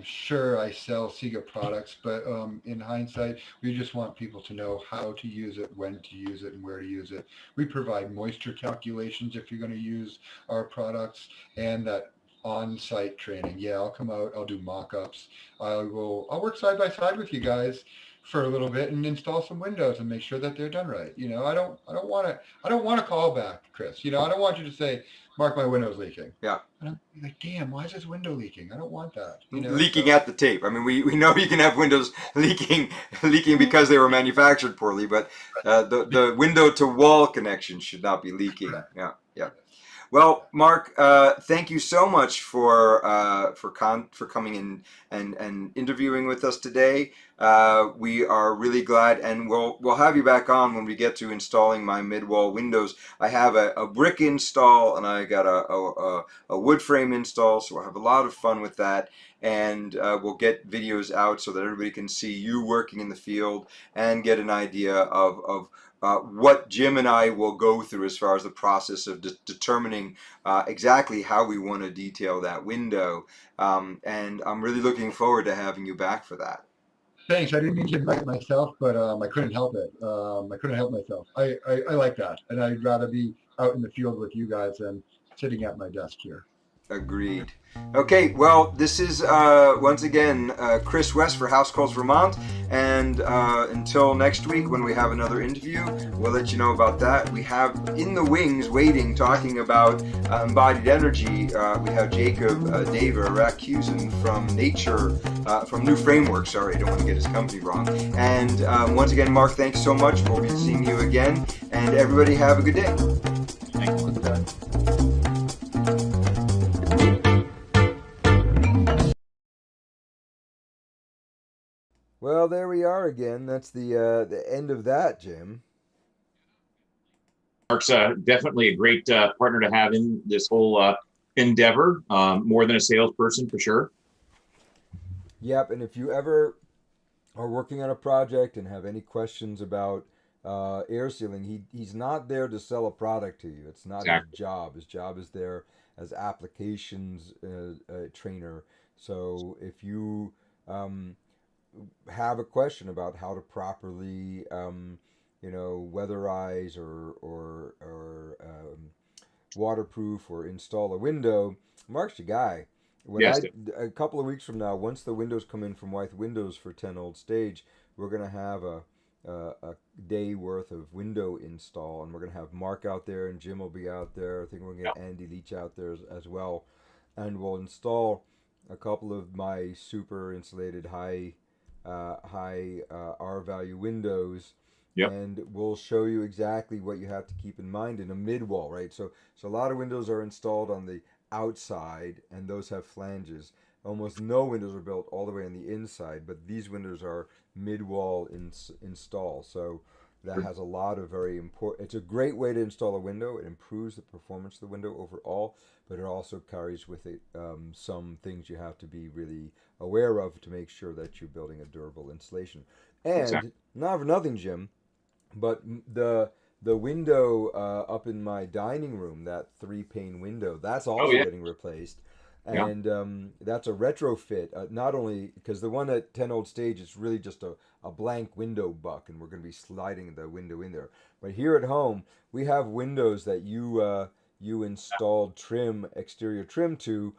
Sure, I sell SIGA products, but in hindsight, we just want people to know how to use it, when to use it, and where to use it. We provide moisture calculations if you're going to use our products, and that on-site training. Yeah, I'll come out, I'll do mock-ups. I'll work side by side with you guys for a little bit and install some windows and make sure that they're done right. I don't want to call back, Chris. I don't want you to say, Mark, my window's leaking. Yeah. And I'm like, damn, why is this window leaking? I don't want that. Leaking So at the tape. I mean, we know you can have windows leaking because they were manufactured poorly, but the window to wall connection should not be leaking. Yeah, yeah. Well, Mark, thank you so much for coming in and interviewing with us today. We are really glad, and we'll have you back on when we get to installing my mid-wall windows. I have a brick install, and I got a wood frame install, so we'll have a lot of fun with that. And we'll get videos out so that everybody can see you working in the field and get an idea of what Jim and I will go through as far as the process of determining exactly how we want to detail that window. And I'm really looking forward to having you back for that. thanks. I didn't mean to invite myself, but I couldn't help it. I couldn't help myself. I like that, and I'd rather be out in the field with you guys than sitting at my desk here. Agreed. Okay, well, this is once again Chris West for House Calls Vermont, and until next week when we have another interview, we'll let you know about that. We have in the wings waiting, talking about embodied energy. We have Jacob Dava Rakusen from from New Framework. Sorry, I don't want to get his company wrong. And once again, Mark, thanks so much. We'll be seeing you again, and everybody have a good day. Thanks. Well, there we are again. That's the end of that, Jim. Mark's definitely a great partner to have in this whole endeavor, more than a salesperson for sure. Yep, and if you ever are working on a project and have any questions about air sealing, he's not there to sell a product to you. It's not Exactly. his job. His job is there as applications trainer. So if you have a question about how to properly, weatherize or waterproof or install a window, Mark's your guy. Yes. A couple of weeks from now, once the windows come in from Wythe Windows for 10 Old Stage, we're gonna have a day worth of window install, and we're gonna have Mark out there, and Jim will be out there. I think we're gonna get Andy Leach out there as well, and we'll install a couple of my super insulated high R value windows. Yep. And we'll show you exactly what you have to keep in mind in a mid wall, right? So a lot of windows are installed on the outside, and those have flanges. Almost no windows are built all the way on the inside, but these windows are mid-wall install. So that has a lot of very important. It's a great way to install a window. It improves the performance of the window overall, but it also carries with it some things you have to be really aware of to make sure that you're building a durable installation. And Exactly. not for nothing, Jim, but the window up in my dining room, that 3-pane window, that's also yeah. getting replaced. Yeah. And that's a retrofit, not only because the one at 10 Old Stage is really just a blank window buck, and we're going to be sliding the window in there. But here at home, we have windows that you installed exterior trim to,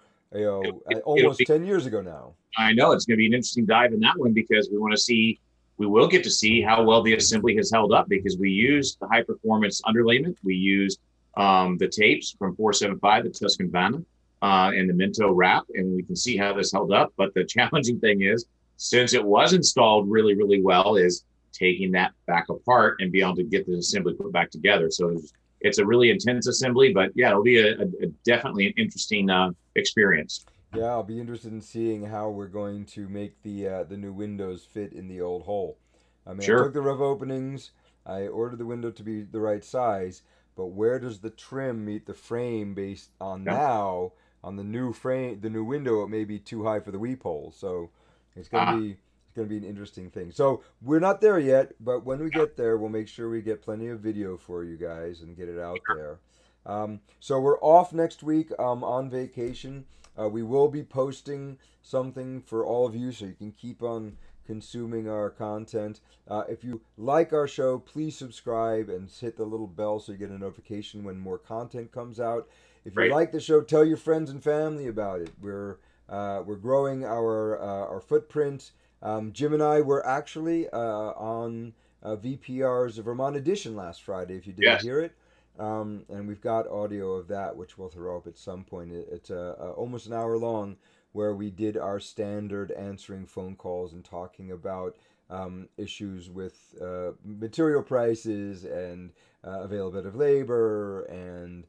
almost 10 years ago now. I know it's going to be an interesting dive in that one because we will get to see how well the assembly has held up because we used the high performance underlayment. We used the tapes from 475, the Tuscan and the Minto wrap, and we can see how this held up. But the challenging thing is, since it was installed really, really well, is taking that back apart and be able to get the assembly put back together. So it's a really intense assembly, but yeah, it'll be a definitely an interesting experience. Yeah, I'll be interested in seeing how we're going to make the new windows fit in the old hole. I mean, Sure. I took the roof openings, I ordered the window to be the right size, but where does the trim meet the frame based on now? On the new frame, the new window, it may be too high for the weep hole. So it's gonna be an interesting thing. So we're not there yet, but when we get there, we'll make sure we get plenty of video for you guys and get it out there. So we're off next week on vacation. We will be posting something for all of you so you can keep on consuming our content. If you like our show, please subscribe and hit the little bell so you get a notification when more content comes out. If you like the show, tell your friends and family about it. We're growing our footprint. Jim and I were actually on VPR's Vermont edition last Friday, if you didn't Yes. hear it. And we've got audio of that, which we'll throw up at some point. It's almost an hour long, where we did our standard answering phone calls and talking about issues with material prices and availability of labor and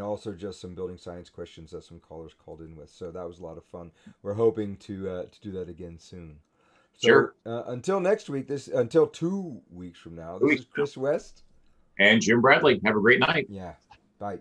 also just some building science questions that some callers called in with. So that was a lot of fun. We're hoping to do that again soon. So Sure. until next week, until 2 weeks from now, this is Chris West And Jim Bradley. Have a great night. Yeah. Bye.